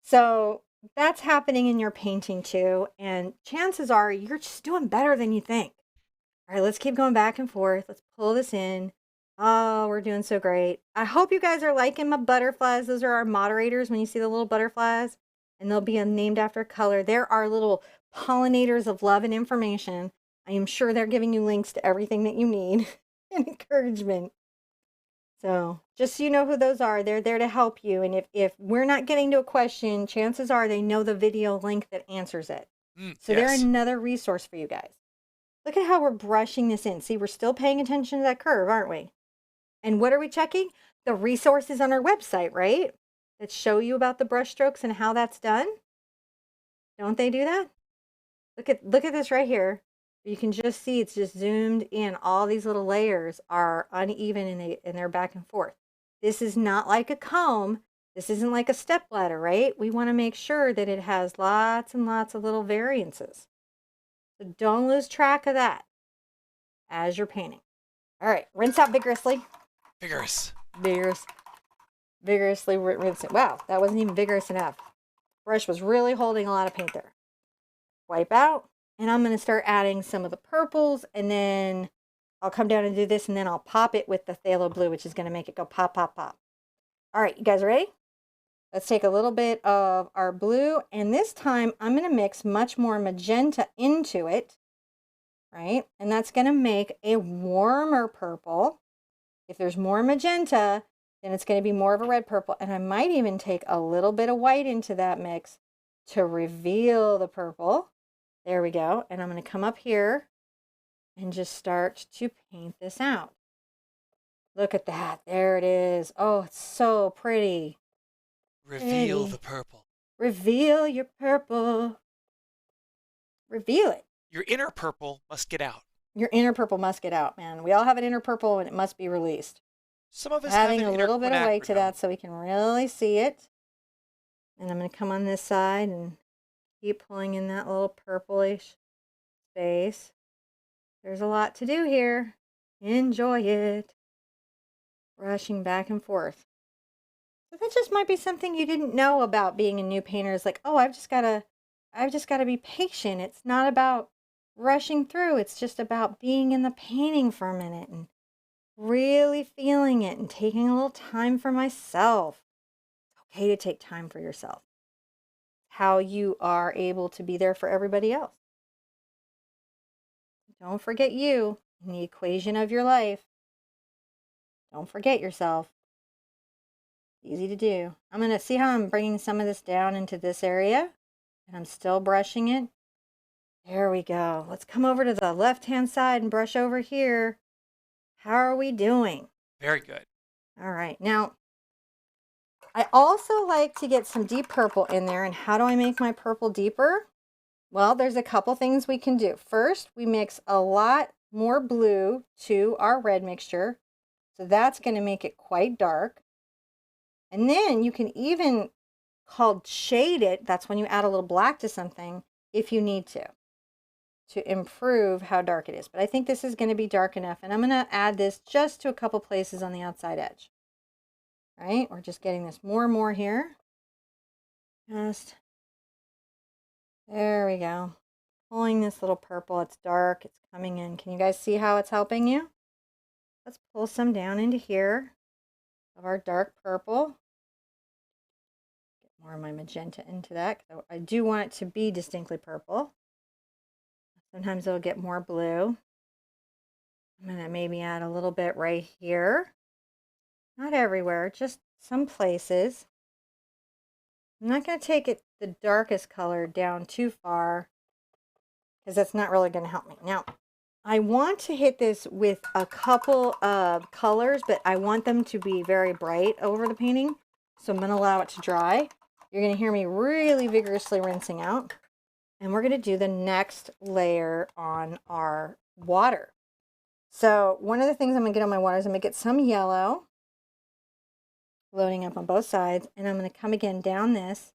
So that's happening in your painting too. And chances are you're just doing better than you think. All right, let's keep going back and forth. Let's pull this in. Oh, we're doing so great. I hope you guys are liking my butterflies. Those are our moderators when you see the little butterflies, and they'll be named after color. They're our little pollinators of love and information. I am sure they're giving you links to everything that you need and encouragement. So just so you know who those are, they're there to help you. And if we're not getting to a question, chances are they know the video link that answers it. So they're Yes. another resource for you guys. Look at how we're brushing this in. See, we're still paying attention to that curve, aren't we? And what are we checking? The resources on our website, right? That show you about the brush strokes and how that's done. Don't they do that? Look at this right here. You can just see it's just zoomed in. All these little layers are uneven and they're back and forth. This is not like a comb. This isn't like a step ladder, right? We want to make sure that it has lots and lots of little variances. So don't lose track of that as you're painting. All right, rinse out vigorously. Vigorous. Vigorously rinse it. Wow, that wasn't even vigorous enough. Brush was really holding a lot of paint there. Wipe out. And I'm going to start adding some of the purples, and then I'll come down and do this, and then I'll pop it with the Phthalo Blue, which is going to make it go pop, pop, pop. All right, you guys ready? Let's take a little bit of our blue, and this time I'm going to mix much more magenta into it, right? And that's going to make a warmer purple. If there's more magenta, then it's going to be more of a red purple, and I might even take a little bit of white into that mix to reveal the purple. There we go. And I'm going to come up here and just start to paint this out. Look at that. There it is. Oh, it's so pretty. Reveal the purple. Reveal your purple. Reveal it. Your inner purple must get out. Your inner purple must get out, man. We all have an inner purple and it must be released. Some of us Adding have a an little inner bit of weight to quinacridone. that so we can really see it. And I'm going to come on this side and keep pulling in that little purplish space. There's a lot to do here. Enjoy it. Brushing back and forth. So that just might be something you didn't know about being a new painter. Is like, oh, I've just gotta be patient. It's not about rushing through. It's just about being in the painting for a minute and really feeling it and taking a little time for myself. It's okay to take time for yourself. How you are able to be there for everybody else. Don't forget you in the equation of your life. Don't forget yourself. Easy to do. I'm going to see how I'm bringing some of this down into this area. And I'm still brushing it. There we go. Let's come over to the left-hand side and brush over here. How are we doing? Very good. All right. Now, I also like to get some deep purple in there. And how do I make my purple deeper? Well, there's a couple things we can do. First, we mix a lot more blue to our red mixture. So that's going to make it quite dark. And then you can even shade it. That's when you add a little black to something if you need to improve how dark it is. But I think this is going to be dark enough. And I'm going to add this just to a couple places on the outside edge. All right, we're just getting this more and more here. Just, there we go. Pulling this little purple. It's dark. It's coming in. Can you guys see how it's helping you? Let's pull some down into here of our dark purple. Get more of my magenta into that. I do want it to be distinctly purple. Sometimes it'll get more blue. I'm going to maybe add a little bit right here. Not everywhere, just some places. I'm not going to take it the darkest color down too far because that's not really going to help me. Now, I want to hit this with a couple of colors, but I want them to be very bright over the painting. So I'm going to allow it to dry. You're going to hear me really vigorously rinsing out. And we're going to do the next layer on our water. So one of the things I'm going to get on my water is I'm going to get some yellow, loading up on both sides. And I'm going to come again down this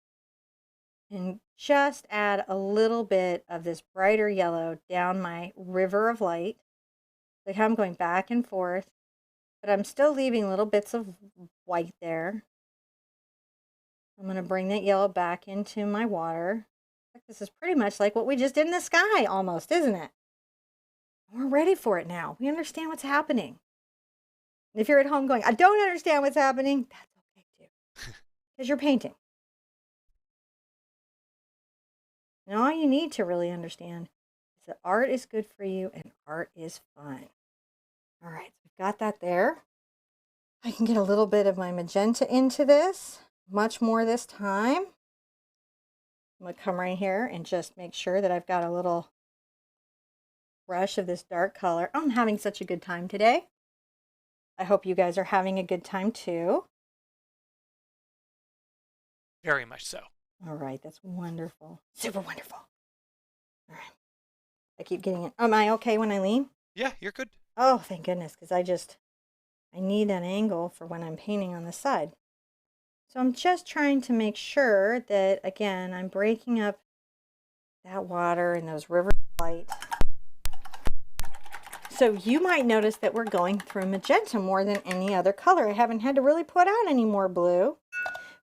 and just add a little bit of this brighter yellow down my river of light. Like how I'm going back and forth, but I'm still leaving little bits of white there. I'm going to bring that yellow back into my water. This is pretty much like what we just did in the sky almost, isn't it? We're ready for it now. We understand what's happening. If you're at home going, I don't understand what's happening, that's okay too. Because you're painting. And all you need to really understand is that art is good for you and art is fun. All right, so we've got that there. I can get a little bit of my magenta into this, much more this time. I'm going to come right here and just make sure that I've got a little brush of this dark color. I'm having such a good time today. I hope you guys are having a good time too. Very much so. All right, that's wonderful. Super wonderful. All right. I keep getting it. Am I okay when I lean? Yeah, you're good. Oh, thank goodness, because I need that angle for when I'm painting on the side. So I'm just trying to make sure that, again, I'm breaking up that water and those rivers of light. So you might notice that we're going through magenta more than any other color. I haven't had to really put out any more blue,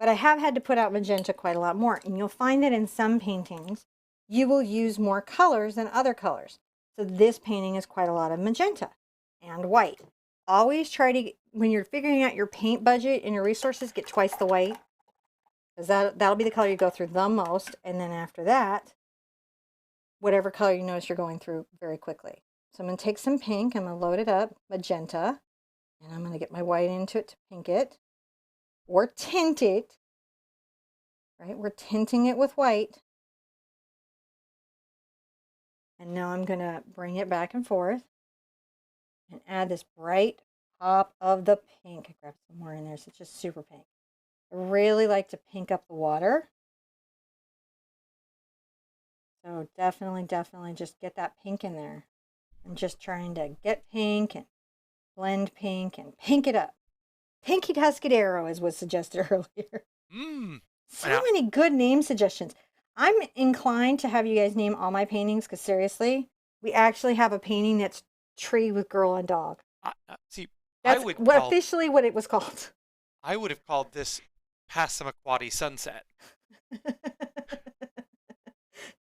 but I have had to put out magenta quite a lot more. And you'll find that in some paintings, you will use more colors than other colors. So this painting is quite a lot of magenta and white. Always try to, when you're figuring out your paint budget and your resources, get twice the white. Because that'll be the color you go through the most. And then after that, whatever color you notice you're going through very quickly. So I'm going to take some pink, I'm going to load it up, magenta, and I'm going to get my white into it to pink it, or tint it, right? We're tinting it with white. And now I'm going to bring it back and forth and add this bright pop of the pink. I grabbed some more in there, so it's just super pink. I really like to pink up the water. So definitely just get that pink in there. I'm just trying to get pink and blend pink and pink it up. Pinky Tuscadero is what's suggested earlier. So many good name suggestions. I'm inclined to have you guys name all my paintings because seriously, we actually have a painting that's tree with girl and dog. See, that's officially what it was called. I would have called this Passamaquoddy Sunset.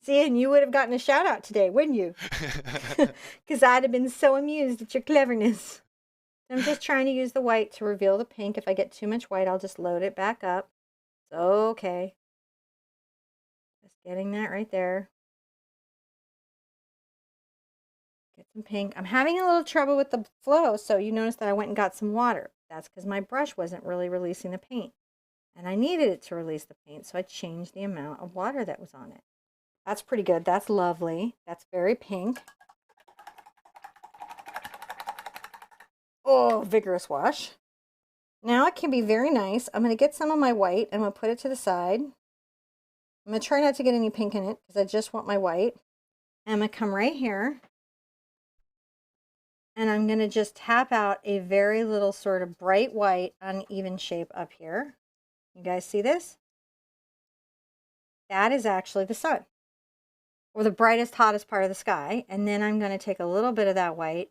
See, and you would have gotten a shout out today, wouldn't you? Because I'd have been so amused at your cleverness. I'm just trying to use the white to reveal the pink. If I get too much white, I'll just load it back up. It's okay. Just getting that right there. Get some pink. I'm having a little trouble with the flow, so you notice that I went and got some water. That's because my brush wasn't really releasing the paint. And I needed it to release the paint, so I changed the amount of water that was on it. That's pretty good. That's lovely. That's very pink. Oh, vigorous wash. Now it can be very nice. I'm going to get some of my white. I'm going to put it to the side. I'm going to try not to get any pink in it because I just want my white. And I'm going to come right here. And I'm going to just tap out a very little sort of bright white uneven shape up here. You guys see this? That is actually the sun, or the brightest, hottest part of the sky. And then I'm going to take a little bit of that white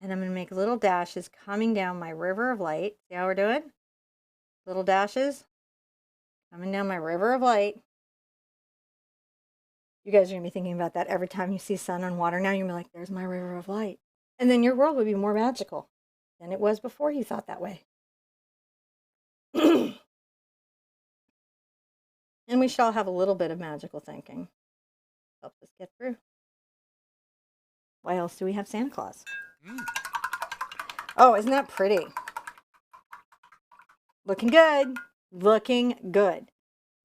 and I'm going to make little dashes coming down my river of light. See how we're doing? Little dashes coming down my river of light. You guys are going to be thinking about that every time you see sun on water. Now you're going to be like, there's my river of light. And then your world would be more magical than it was before you thought that way. And we shall have a little bit of magical thinking. Helps us get through. Why else do we have Santa Claus? Oh, isn't that pretty? Looking good. Looking good.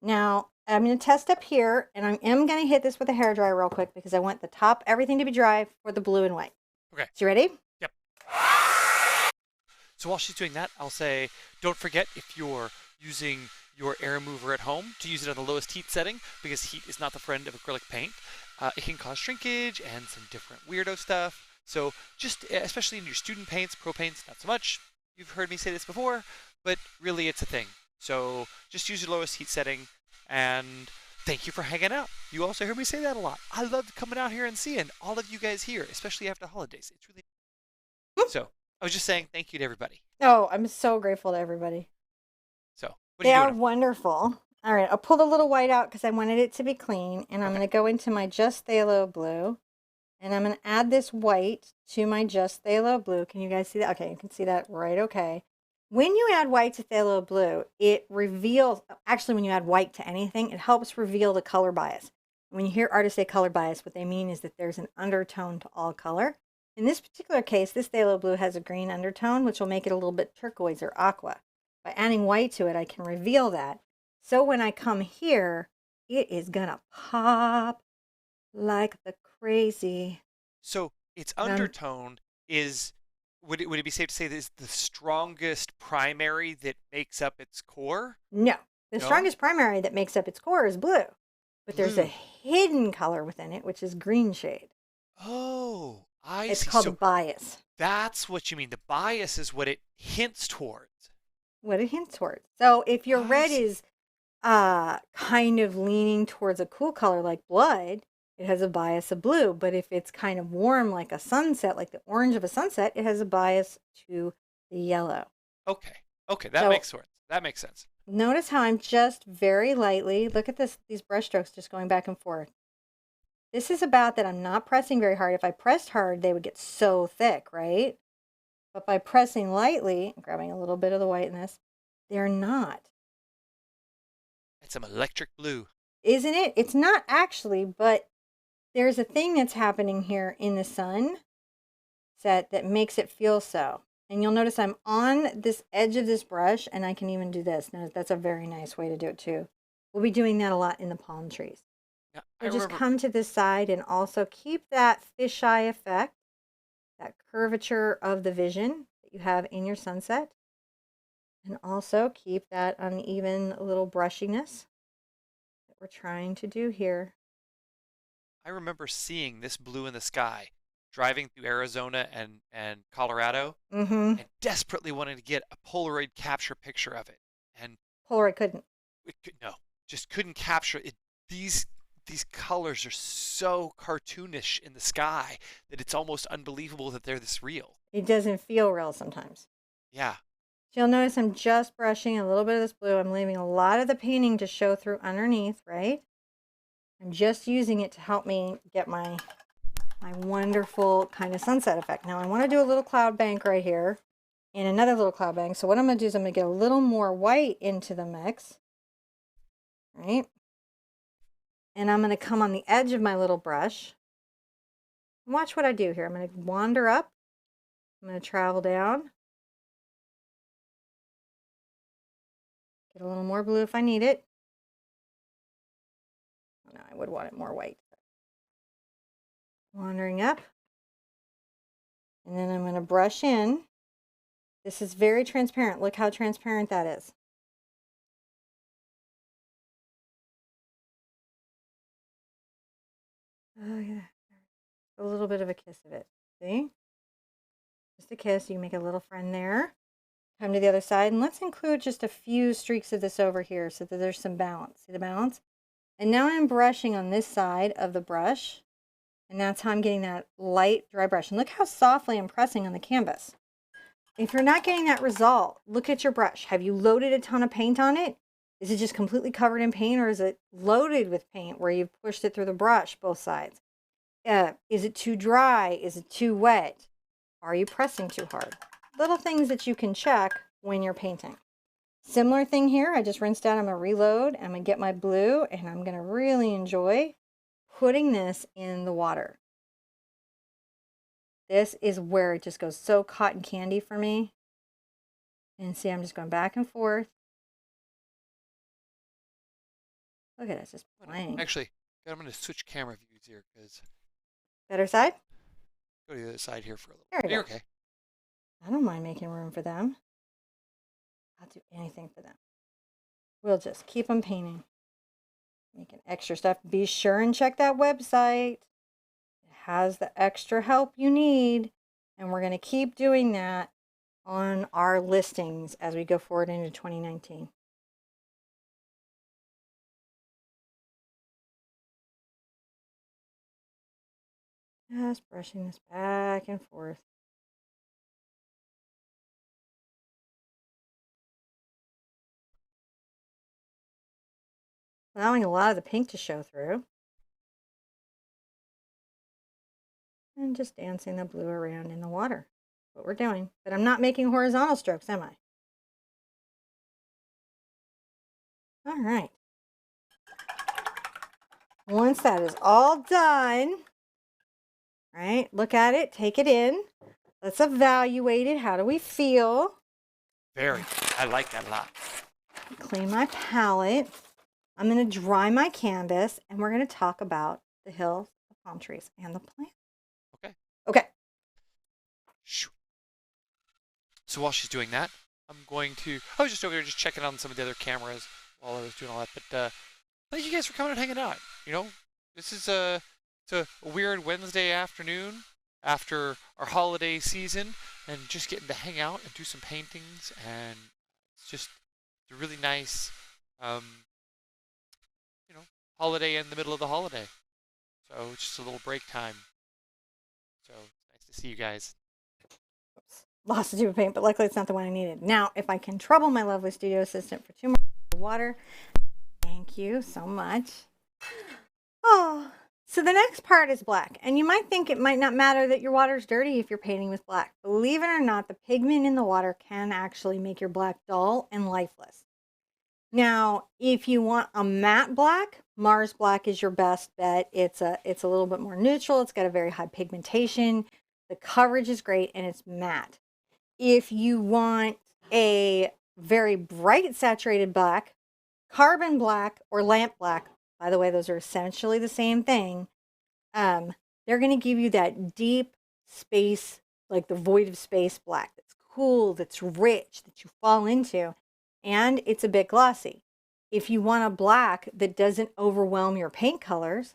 Now, I'm going to test up here, and I am going to hit this with a hairdryer real quick because I want the top, everything to be dry for the blue and white. Okay. So you ready? Yep. So while she's doing that, I'll say, don't forget if you're using your air remover at home to use it on the lowest heat setting because heat is not the friend of acrylic paint. It can cause shrinkage and some different weirdo stuff. So just, especially in your student paints, pro paints, not so much. You've heard me say this before, but really it's a thing. So just use your lowest heat setting, and thank you for hanging out. You also heard me say that a lot. I love coming out here and seeing all of you guys here, especially after holidays. It's really so. I was just saying thank you to everybody. Oh, I'm so grateful to everybody. So they are wonderful. All right, I'll pull the little white out because I wanted it to be clean, and I'm going to go into my just Phthalo Blue, And I'm going to add this white to my just phthalo blue. Can you guys see that? Okay, you can see that right okay. When you add white to phthalo blue, it reveals, actually when you add white to anything, it helps reveal the color bias. When you hear artists say color bias, what they mean is that there's an undertone to all color. In this particular case, this phthalo blue has a green undertone, which will make it a little bit turquoise or aqua. By adding white to it, I can reveal that. So when I come here, it is gonna pop like the crazy. So its And undertone is, would it be safe to say this is the strongest primary that makes up its core? no, the No? strongest primary that makes up its core is blue, but there's a Blue. hidden color within it, which is green shade. Oh, I It's see. called the So bias. that's what you mean. The bias is what it hints towards. What it hints towards. So if your I red see. is kind of leaning towards a cool color like blood, it has a bias of blue. But if it's kind of warm like a sunset, like the orange of a sunset, it has a bias to the yellow. Okay. Okay, that So makes sense. That makes sense. notice how I'm just very lightly, look at this, these brush strokes just going back and forth. This is about that I'm not pressing very hard. If I pressed hard, they would get so thick, right? But by pressing lightly, grabbing a little bit of the whiteness, they're not. It's some electric blue. Isn't it? It's not actually, but there's a thing that's happening here in the sun set that makes it feel so. And you'll notice I'm on this edge of this brush and I can even do this. Now, that's a very nice way to do it too. We'll be doing that a lot in the palm trees. Yeah, I So just remember. come to this side and also keep that fisheye effect, that curvature of the vision that you have in your sunset. And also keep that uneven little brushiness that we're trying to do here. I remember seeing this blue in the sky, driving through Arizona and Colorado, Mm-hmm. and desperately wanting to get a Polaroid capture picture of it. And Polaroid couldn't. it could, no, just couldn't capture it. These these colors are so cartoonish in the sky that it's almost unbelievable that they're this real. It doesn't feel real sometimes. Yeah, So you'll notice I'm just brushing a little bit of this blue. I'm leaving a lot of the painting to show through underneath, right? I'm just using it to help me get my wonderful kind of sunset effect. Now I want to do a little cloud bank right here and another little cloud bank. So what I'm going to do is I'm going to get a little more white into the mix, right? And I'm going to come on the edge of my little brush. Watch what I do here. I'm going to wander up. I'm going to travel down. Get a little more blue if I need it. Oh, no, I would want it more white. Wandering up. And then I'm going to brush in. This is very transparent. Look how transparent that is. Oh, yeah. A little bit of a kiss of it. See? Just a kiss. You can make a little friend there. Come to the other side. And let's include just a few streaks of this over here so that there's some balance. See the balance? And now I'm brushing on this side of the brush. And that's how I'm getting that light dry brush. And look how softly I'm pressing on the canvas. If you're not getting that result, look at your brush. Have you loaded a ton of paint on it? Is it just completely covered in paint, or is it loaded with paint where you've pushed it through the brush both sides? Is it too dry? Is it too wet? Are you pressing too hard? Little things that you can check when you're painting. Similar thing here. I just rinsed out. I'm going to reload. I'm going to get my blue, and I'm going to really enjoy putting this in the water. This is where it just goes so cotton candy for me. And see, I'm just going back and forth. Look at it, it's just playing. actually, I'm going to switch camera views here because Better side? go to the other side here for a little. There we You're go. okay. I don't mind making room for them. I'll do anything for them. We'll just keep them painting. Making extra stuff. Be sure and check that website. It has the extra help you need. And we're going to keep doing that on our listings as we go forward into 2019. Just brushing this back and forth. Allowing a lot of the pink to show through. And just dancing the blue around in the water. What we're doing. But I'm not making horizontal strokes, am I? All right. Once that is all done, right, look at it, take it in. Let's evaluate it. How do we feel? Very. I like that a lot. Clean my palette. I'm going to dry my canvas, and we're going to talk about the hills, the palm trees, and the plant. Okay. Okay. So while she's doing that, I was just over here just checking on some of the other cameras while I was doing all that. But thank you guys for coming and hanging out. You know, this is it's a weird Wednesday afternoon after our holiday season, and just getting to hang out and do some paintings, and it's just a really nice, um, holiday in the middle of the holiday. So it's just a little break time. So it's nice to see you guys. Oops. Lost the tube of paint, but luckily it's not the one I needed. Now, if I can trouble my lovely studio assistant for 2 more water, thank you so much. Oh, so the next part is black. And you might think it might not matter that your water's dirty if you're painting with black. Believe it or not, the pigment in the water can actually make your black dull and lifeless. Now, if you want a matte black, Mars black is your best bet. It's a little bit more neutral. It's got a very high pigmentation. The coverage is great, and it's matte. If you want a very bright saturated black, carbon black or lamp black, by the way, those are essentially the same thing. They're going to give you that deep space, like the void of space black that's cool, that's rich, that you fall into, and it's a bit glossy. If you want a black that doesn't overwhelm your paint colors,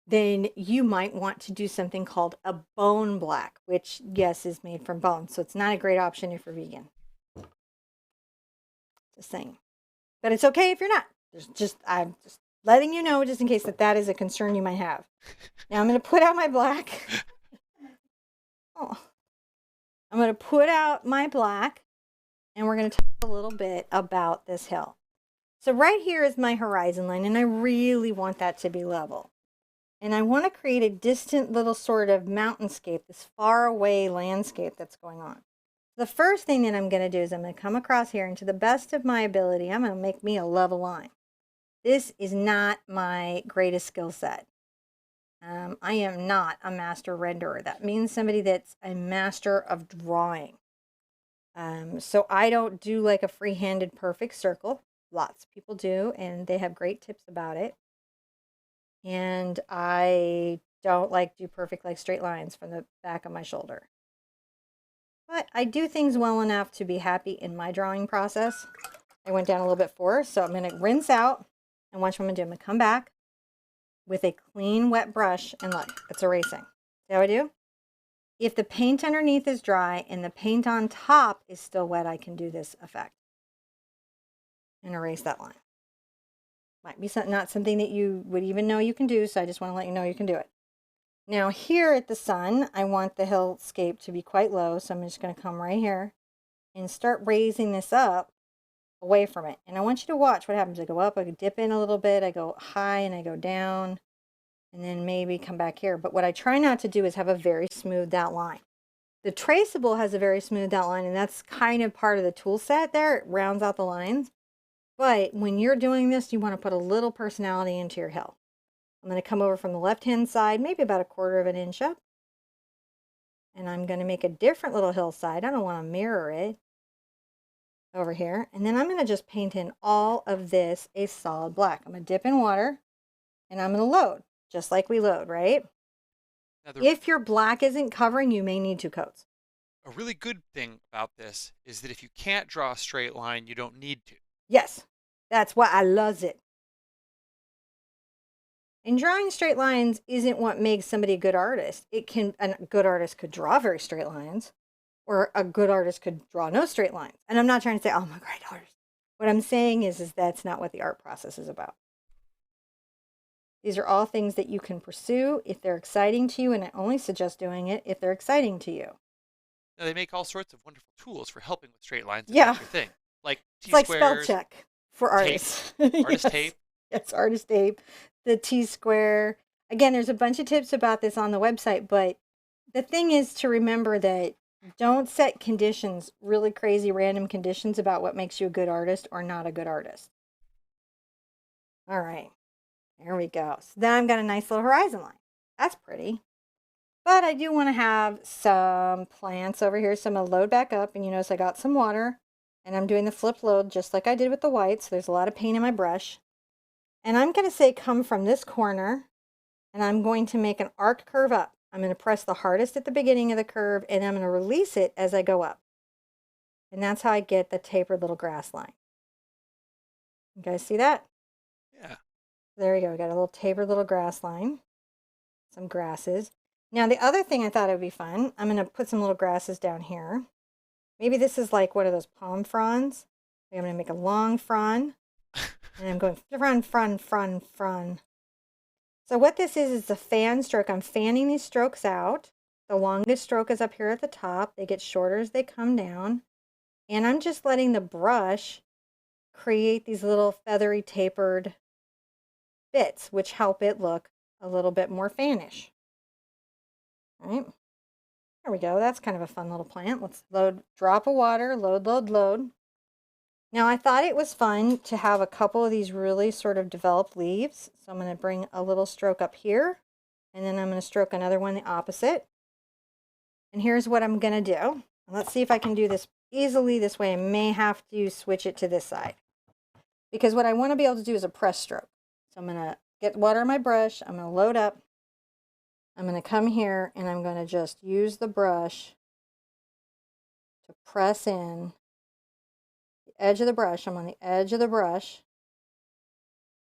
then you might want to do something called a bone black, which, yes, is made from bone. So it's not a great option if you're vegan. Just saying. But it's okay if you're not. I'm just letting you know, just in case that is a concern you might have. Now I'm going to put out my black. Oh. I'm going to put out my black, and we're going to talk a little bit about this hill. So right here is my horizon line, and I really want that to be level. And I want to create a distant little sort of mountainscape, this far away landscape that's going on. The first thing that I'm going to do is I'm going to come across here, and to the best of my ability, I'm going to make me a level line. This is not my greatest skill set. I am not a master renderer. That means somebody that's a master of drawing. So I don't do like a free-handed perfect circle. Lots of people do, and they have great tips about it. And I don't like do perfect like straight lines from the back of my shoulder. But I do things well enough to be happy in my drawing process. I went down a little bit first, so I'm going to rinse out, and watch what I'm going to do. I'm going to come back with a clean wet brush, and look, it's erasing. See how I do? If the paint underneath is dry and the paint on top is still wet, I can do this effect and erase that line. Might be not something that you would even know you can do, so I just want to let you know you can do it. Now here at the sun, I want the hillscape to be quite low, so I'm just going to come right here and start raising this up away from it. And I want you to watch what happens. I go up, I dip in a little bit, I go high and I go down, and then maybe come back here. But what I try not to do is have a very smoothed out line. The traceable has a very smoothed out line, and that's kind of part of the tool set there. It rounds out the lines. But when you're doing this, you want to put a little personality into your hill. I'm going to come over from the left-hand side, maybe about 1/4 of an inch up. And I'm going to make a different little hillside. I don't want to mirror it over here. And then I'm going to just paint in all of this a solid black. I'm going to dip in water, and I'm going to load, just like we load, right? If your black isn't covering, you may need 2 coats. A really good thing about this is that if you can't draw a straight line, you don't need to. Yes, that's why I love it. And drawing straight lines isn't what makes somebody a good artist. A good artist could draw very straight lines, or a good artist could draw no straight lines. And I'm not trying to say, oh, I'm a great artist. What I'm saying is that's not what the art process is about. These are all things that you can pursue if they're exciting to you, and I only suggest doing it if they're exciting to you. Now, they make all sorts of wonderful tools for helping with straight lines. Yeah. That's your thing. Like T-squares. It's like spell check for artists. Artist tape. Yes, artist tape. The T-square. Again, there's a bunch of tips about this on the website, but the thing is to remember that don't set conditions, really crazy random conditions about what makes you a good artist or not a good artist. All right, there we go. So then I've got a nice little horizon line. That's pretty. But I do want to have some plants over here. So I'm going to load back up, and you notice I got some water, and I'm doing the flip load just like I did with the white. So there's a lot of paint in my brush. And I'm going to say come from this corner, and I'm going to make an arc curve up. I'm going to press the hardest at the beginning of the curve, and I'm going to release it as I go up. And that's how I get the tapered little grass line. You guys see that? Yeah. There we go. We got a little tapered little grass line. Some grasses. Now, the other thing I thought it would be fun, I'm going to put some little grasses down here. Maybe this is like one of those palm fronds. I'm going to make a long frond. And I'm going frond, frond, frond, frond. So what this is a fan stroke. I'm fanning these strokes out. The longest stroke is up here at the top. They get shorter as they come down. And I'm just letting the brush create these little feathery tapered bits, which help it look a little bit more fannish. All right. There we go. That's kind of a fun little plant. Let's load, drop of water, load, load, load. Now I thought it was fun to have a couple of these really sort of developed leaves. So I'm going to bring a little stroke up here, and then I'm going to stroke another one the opposite. And here's what I'm going to do. Let's see if I can do this easily. This way I may have to switch it to this side, because what I want to be able to do is a press stroke. So I'm going to get water on my brush. I'm going to load up. I'm going to come here, and I'm going to just use the brush to press in the edge of the brush. I'm on the edge of the brush,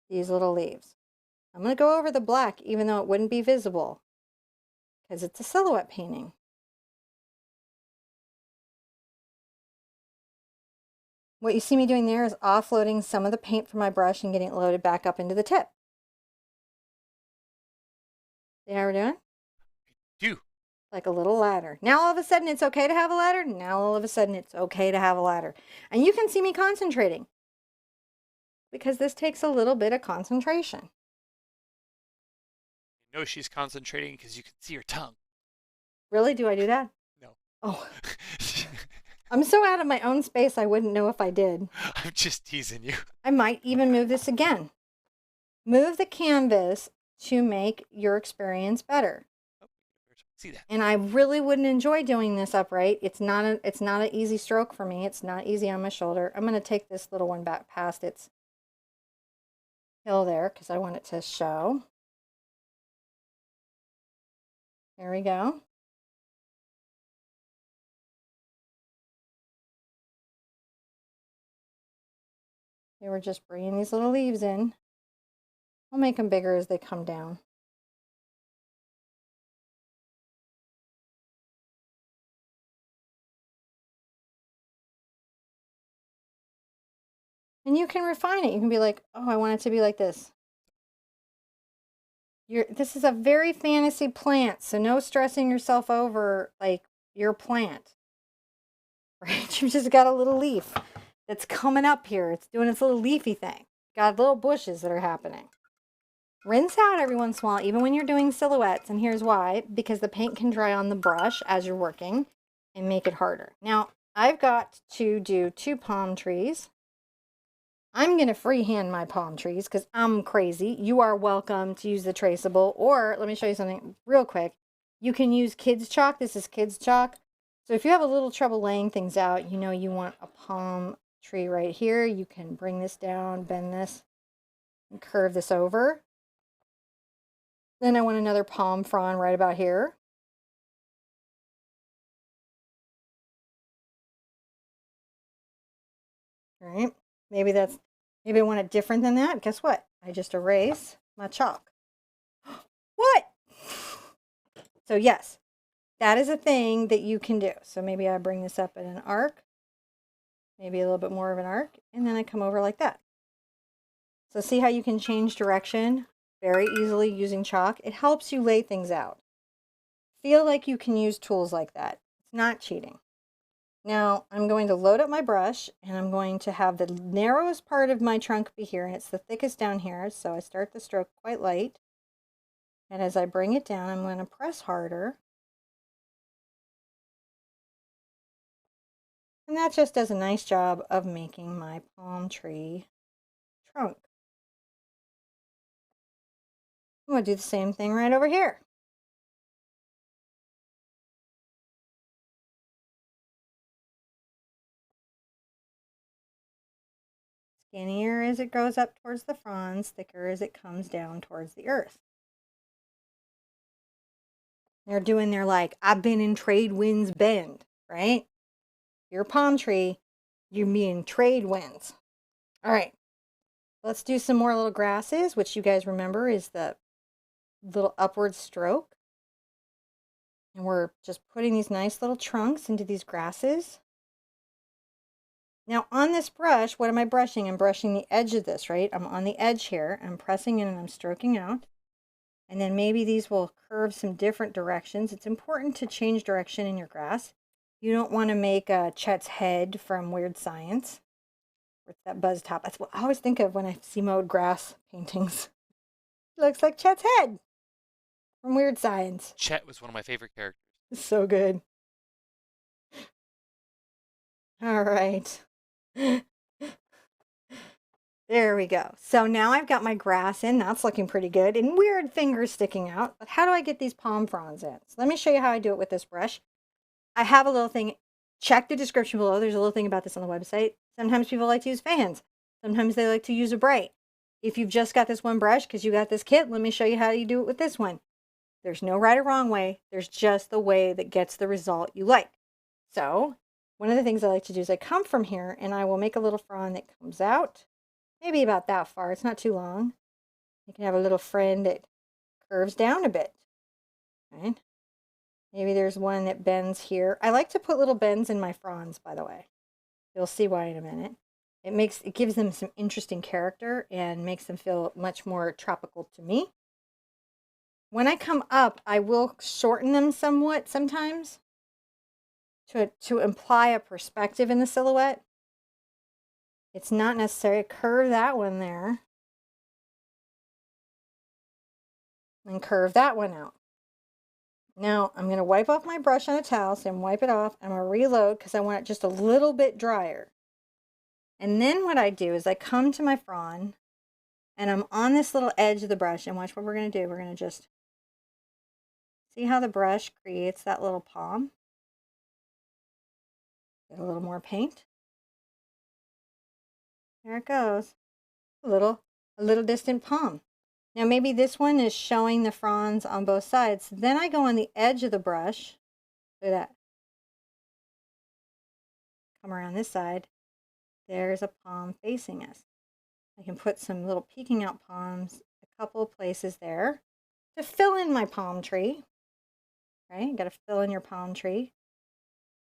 these little leaves. I'm going to go over the black, even though it wouldn't be visible, because it's a silhouette painting. What you see me doing there is offloading some of the paint from my brush and getting it loaded back up into the tip. See how we're doing? Do. Like a little ladder. Now all of a sudden it's okay to have a ladder. Now all of a sudden it's okay to have a ladder. And you can see me concentrating, because this takes a little bit of concentration. You know she's concentrating because you can see her tongue. Really? Do I do that? No. Oh. I'm so out of my own space I wouldn't know if I did. I'm just teasing you. I might even move this again. Move the canvas to make your experience better. Oh, see that. And I really wouldn't enjoy doing this upright. It's not an easy stroke for me. It's not easy on my shoulder. I'm going to take this little one back past its hill there, because I want it to show. There we go. They were just bringing these little leaves in. I'll make them bigger as they come down. And you can refine it. You can be like, oh, I want it to be like this. This is a very fantasy plant, so no stressing yourself over like your plant. Right? You've just got a little leaf that's coming up here. It's doing its little leafy thing. Got little bushes that are happening. Rinse out every once in a while, even when you're doing silhouettes. And here's why: because the paint can dry on the brush as you're working and make it harder. Now, I've got to do 2 palm trees. I'm going to freehand my palm trees because I'm crazy. You are welcome to use the traceable, or let me show you something real quick. You can use kids chalk. This is kids chalk. So if you have a little trouble laying things out, you know you want a palm tree right here. You can bring this down, bend this, and curve this over. Then I want another palm frond right about here. All right. Maybe I want it different than that. Guess what? I just erase my chalk. What? So yes, that is a thing that you can do. So maybe I bring this up in an arc, maybe a little bit more of an arc, and then I come over like that. So see how you can change direction very easily using chalk? It helps you lay things out. Feel like you can use tools like that. It's not cheating. Now I'm going to load up my brush, and I'm going to have the narrowest part of my trunk be here, and it's the thickest down here. So I start the stroke quite light. And as I bring it down, I'm going to press harder. And that just does a nice job of making my palm tree trunk. I'm going to do the same thing right over here. Skinnier as it goes up towards the fronds, thicker as it comes down towards the earth. They're doing their like, I've been in trade winds bend, right? Your palm tree, you mean trade winds. All right, let's do some more little grasses, which you guys remember is the little upward stroke. And we're just putting these nice little trunks into these grasses. Now on this brush, what am I brushing? I'm brushing the edge of this, right? I'm on the edge here. I'm pressing in and I'm stroking out. And then maybe these will curve some different directions. It's important to change direction in your grass. You don't want to make Chet's head from Weird Science. Or that buzz top. That's what I always think of when I see mowed grass paintings. It looks like Chet's head from Weird Science. Chet was one of my favorite characters. So good. All right. There we go. So now I've got my grass in. That's looking pretty good. And weird fingers sticking out. But how do I get these palm fronds in? So let me show you how I do it with this brush. I have a little thing. Check the description below. There's a little thing about this on the website. Sometimes people like to use fans. Sometimes they like to use a bright. If you've just got this one brush because you got this kit, let me show you how you do it with this one. There's no right or wrong way. There's just the way that gets the result you like. So one of the things I like to do is I come from here and I will make a little frond that comes out. Maybe about that far. It's not too long. You can have a little friend that curves down a bit. Right? Maybe there's one that bends here. I like to put little bends in my fronds, by the way. You'll see why in a minute. It gives them some interesting character and makes them feel much more tropical to me. When I come up, I will shorten them somewhat sometimes to imply a perspective in the silhouette. It's not necessary. Curve that one there. And curve that one out. Now I'm going to wipe off my brush on a towel, so I'm wipe it off. I'm going to reload because I want it just a little bit drier. And then what I do is I come to my frond and I'm on this little edge of the brush, and watch what we're going to do. We're going to just see how the brush creates that little palm. Get a little more paint. There it goes. A little distant palm. Now maybe this one is showing the fronds on both sides. Then I go on the edge of the brush. Look at that. Come around this side. There's a palm facing us. I can put some little peeking out palms a couple of places there to fill in my palm tree. Right? You got to fill in your palm tree.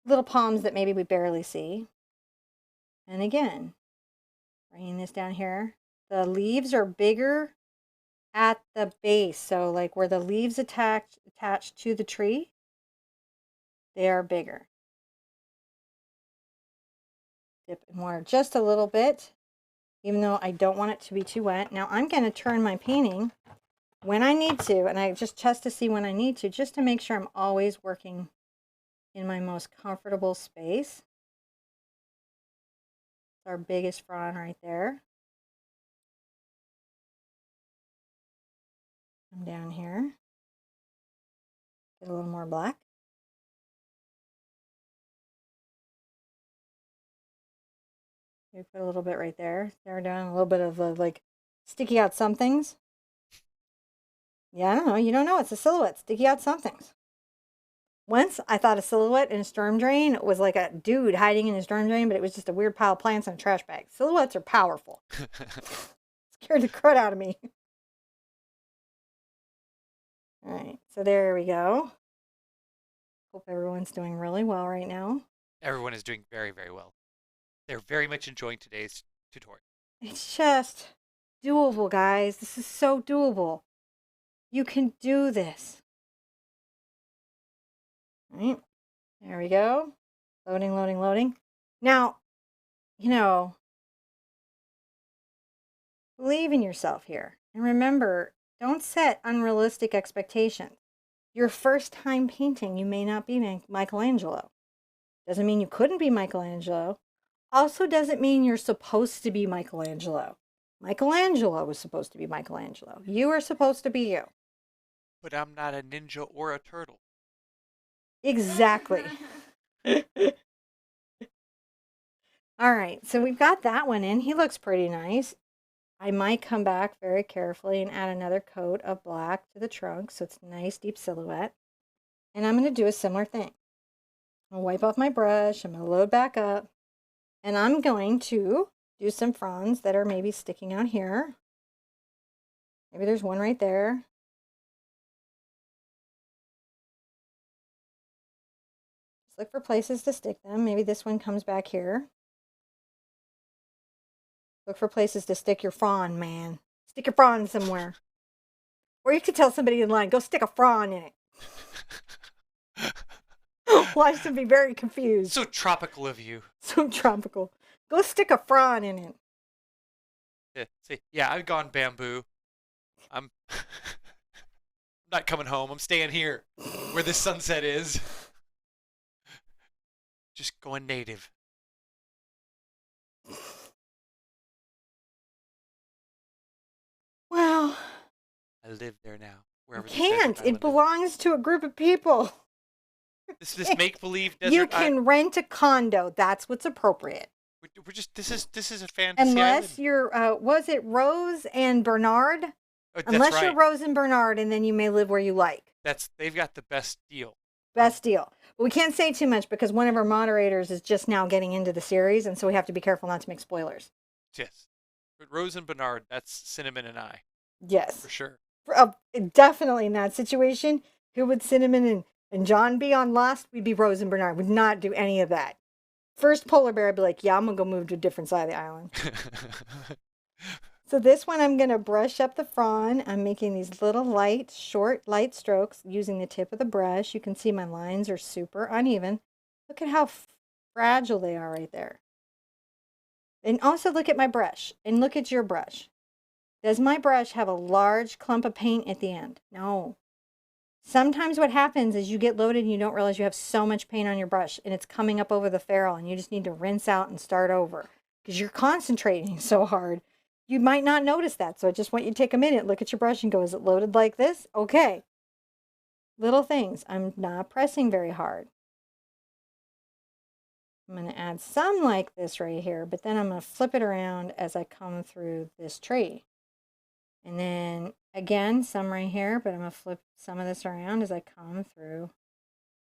Little palms that maybe we barely see. And again, bringing this down here. The leaves are bigger at the base. So like where the leaves attached to the tree, they are bigger. Dip in water just a little bit, even though I don't want it to be too wet. Now I'm going to turn my painting when I need to, and I just test to see when I need to, just to make sure I'm always working in my most comfortable space. It's our biggest frond right there. Come down here. Get a little more black. We put a little bit right there. There down a little bit of like sticky out somethings. Yeah, I don't know. You don't know. It's a silhouette. Sticky out somethings. Once I thought a silhouette in a storm drain was like a dude hiding in a storm drain, but it was just a weird pile of plants in a trash bag. Silhouettes are powerful. Scared the crud out of me. All right, so there we go. Hope everyone's doing really well right now. Everyone is doing very, very well. They're very much enjoying today's tutorial. It's just doable, guys. This is so doable. You can do this. All right, there we go. Loading, loading, loading. Now, you know, believe in yourself here. And remember, don't set unrealistic expectations. Your first time painting, you may not be Michelangelo. Doesn't mean you couldn't be Michelangelo. Also doesn't mean you're supposed to be Michelangelo. Michelangelo was supposed to be Michelangelo. You are supposed to be you. But I'm not a ninja or a turtle. Exactly. All right, so we've got that one in. He looks pretty nice. I might come back very carefully and add another coat of black to the trunk so it's a nice deep silhouette. And I'm going to do a similar thing. I'll wipe off my brush. I'm going to load back up. And I'm going to do some fronds that are maybe sticking out here. Maybe there's one right there. Just look for places to stick them. Maybe this one comes back here. Look for places to stick your frond, man. Stick your frond somewhere. Or you could tell somebody in line, go stick a frond in it. Watch them be very confused. So tropical of you. So tropical. Go stick a frond in it. Yeah, see, yeah, I've gone bamboo. I'm not coming home. I'm staying here where the sunset is. Just going native. Well, I live there now. Wherever you this desert can't. It island is. belongs to a group of people. This make-believe desert. You can rent a condo. That's what's appropriate. We're just this is a fantasy Unless island. you're, was it Rose and Bernard? Oh, Unless that's you're right. Rose and Bernard, and then you may live where you like. They've got the best deal. Best deal. But we can't say too much because one of our moderators is just now getting into the series, and so we have to be careful not to make spoilers. Yes. But Rose and Bernard, that's Cinnamon and I. Yes. For sure. Definitely in that situation. Who would Cinnamon and John be on Lost? We'd be Rose and Bernard. Would not do any of that. First polar bear, I'd be like, yeah, I'm going to go move to a different side of the island. So this one, I'm going to brush up the frond. I'm making these little light, short, light strokes using the tip of the brush. You can see my lines are super uneven. Look at how fragile they are right there. And also look at my brush and look at your brush. Does my brush have a large clump of paint at the end? No. Sometimes what happens is you get loaded and you don't realize you have so much paint on your brush and it's coming up over the ferrule and you just need to rinse out and start over because you're concentrating so hard. You might not notice that. So I just want you to take a minute, look at your brush and go, is it loaded like this? Okay. Little things. I'm not pressing very hard. I'm going to add some like this right here, but then I'm going to flip it around as I come through this tree. And then again, some right here, but I'm going to flip some of this around as I come through.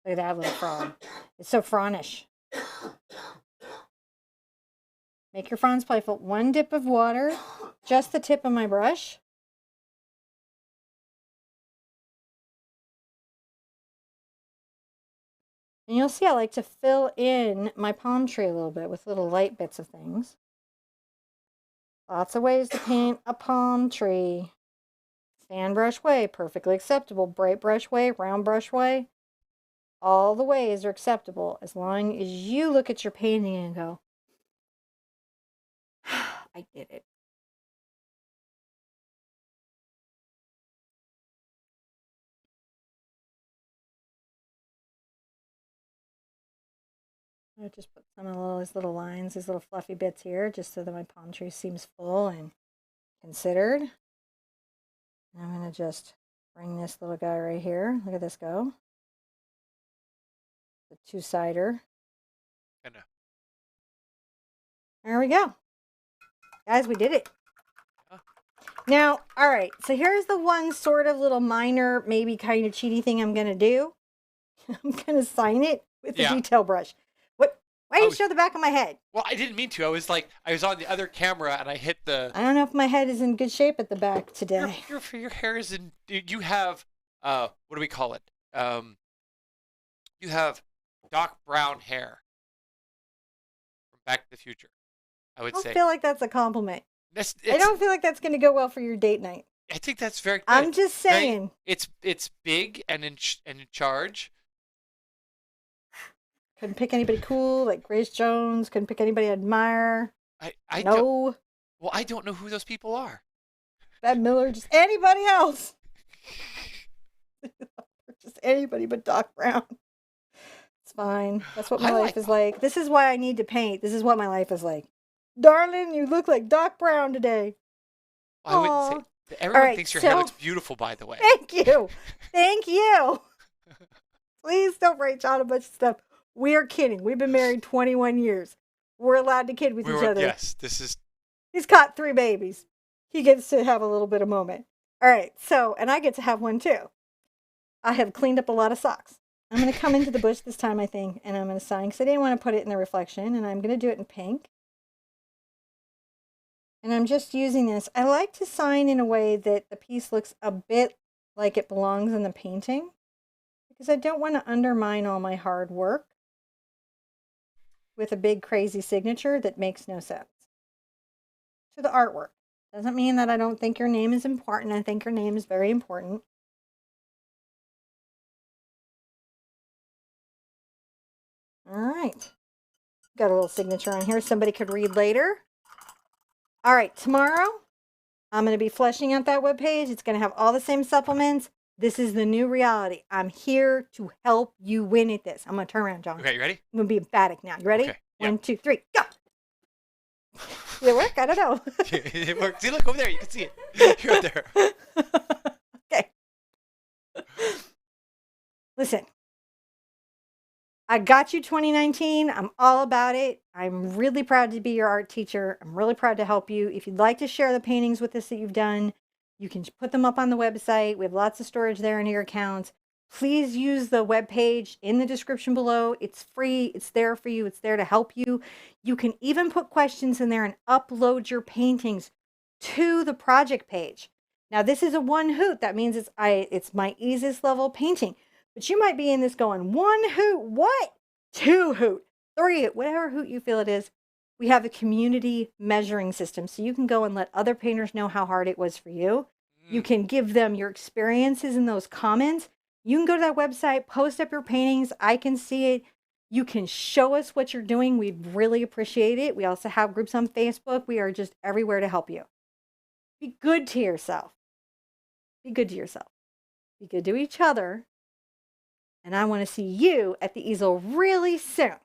Look at that little frond. It's so frondish. Make your fronds playful. One dip of water, just the tip of my brush. And you'll see I like to fill in my palm tree a little bit with little light bits of things. Lots of ways to paint a palm tree. Fan brush way, perfectly acceptable. Bright brush way, round brush way. All the ways are acceptable as long as you look at your painting and go, I did it. I just put some of these little lines, these little fluffy bits here, just so that my palm tree seems full and considered. And I'm going to just bring this little guy right here. Look at this go. The two-sider. There we go. Guys, we did it. Now, all right, so here's the one sort of little minor, maybe kind of cheaty thing I'm going to do. I'm going to sign it with the detail brush. What? Why did you show the back of my head? Well, I didn't mean to. I was on the other camera and I hit the... I don't know if my head is in good shape at the back today. Your hair is in... You have, what do we call it? You have dark brown hair from Back to the Future, I would say. I don't feel like that's a compliment. I don't feel like that's going to go well for your date night. I think that's very good. I'm just saying. It's big and in charge. Couldn't pick anybody cool like Grace Jones. Couldn't pick anybody I admire. I don't know who those people are. Bette Miller, just anybody else. Just anybody but Doc Brown. It's fine. That's what my I life like. is like. This is why I need to paint. This is what my life is like. Darling, you look like Doc Brown today. I wouldn't say. Oh. All Everyone right, thinks your hair so looks beautiful, by the way. thank you. Thank you. Please don't write John a bunch of stuff. We are kidding. We've been married 21 years. We're allowed to kid with We each were. other. Yes, this is. He's caught 3 babies. He gets to have a little bit of moment. All right, so, and I get to have one too. I have cleaned up a lot of socks. I'm going to come into the bush this time, I think, and I'm going to sign because I didn't want to put it in the reflection, and I'm going to do it in pink. And I'm just using this. I like to sign in a way that the piece looks a bit like it belongs in the painting because I don't want to undermine all my hard work with a big crazy signature that makes no sense to the artwork. Doesn't mean that I don't think your name is important. I think your name is very important. All right. Got a little signature on here somebody could read later. All right, tomorrow I'm going to be fleshing out that webpage. It's going to have all the same supplements. This is the new reality. I'm here to help you win at this. I'm going to turn around, John. Okay, you ready? I'm going to be emphatic now. You ready? Okay. One, two, three, go. Did it work? I don't know. It worked. See, look over there. You can see it. You're up there. Okay. Listen. I got you 2019. I'm all about it. I'm really proud to be your art teacher. I'm really proud to help you. If you'd like to share the paintings with us that you've done, you can put them up on the website. We have lots of storage there in your accounts. Please use the webpage in the description below. It's free. It's there for you. It's there to help you. You can even put questions in there and upload your paintings to the project page. Now, this is a 1 hoot. That means it's my easiest level painting. But you might be in this going, 1 hoot, what? 2 hoot, 3 hoot, whatever hoot you feel it is. We have a community measuring system. So you can go and let other painters know how hard it was for you. You can give them your experiences in those comments. You can go to that website, post up your paintings. I can see it. You can show us what you're doing. We'd really appreciate it. We also have groups on Facebook. We are just everywhere to help you. Be good to yourself. Be good to yourself. Be good to each other. And I want to see you at the easel really soon.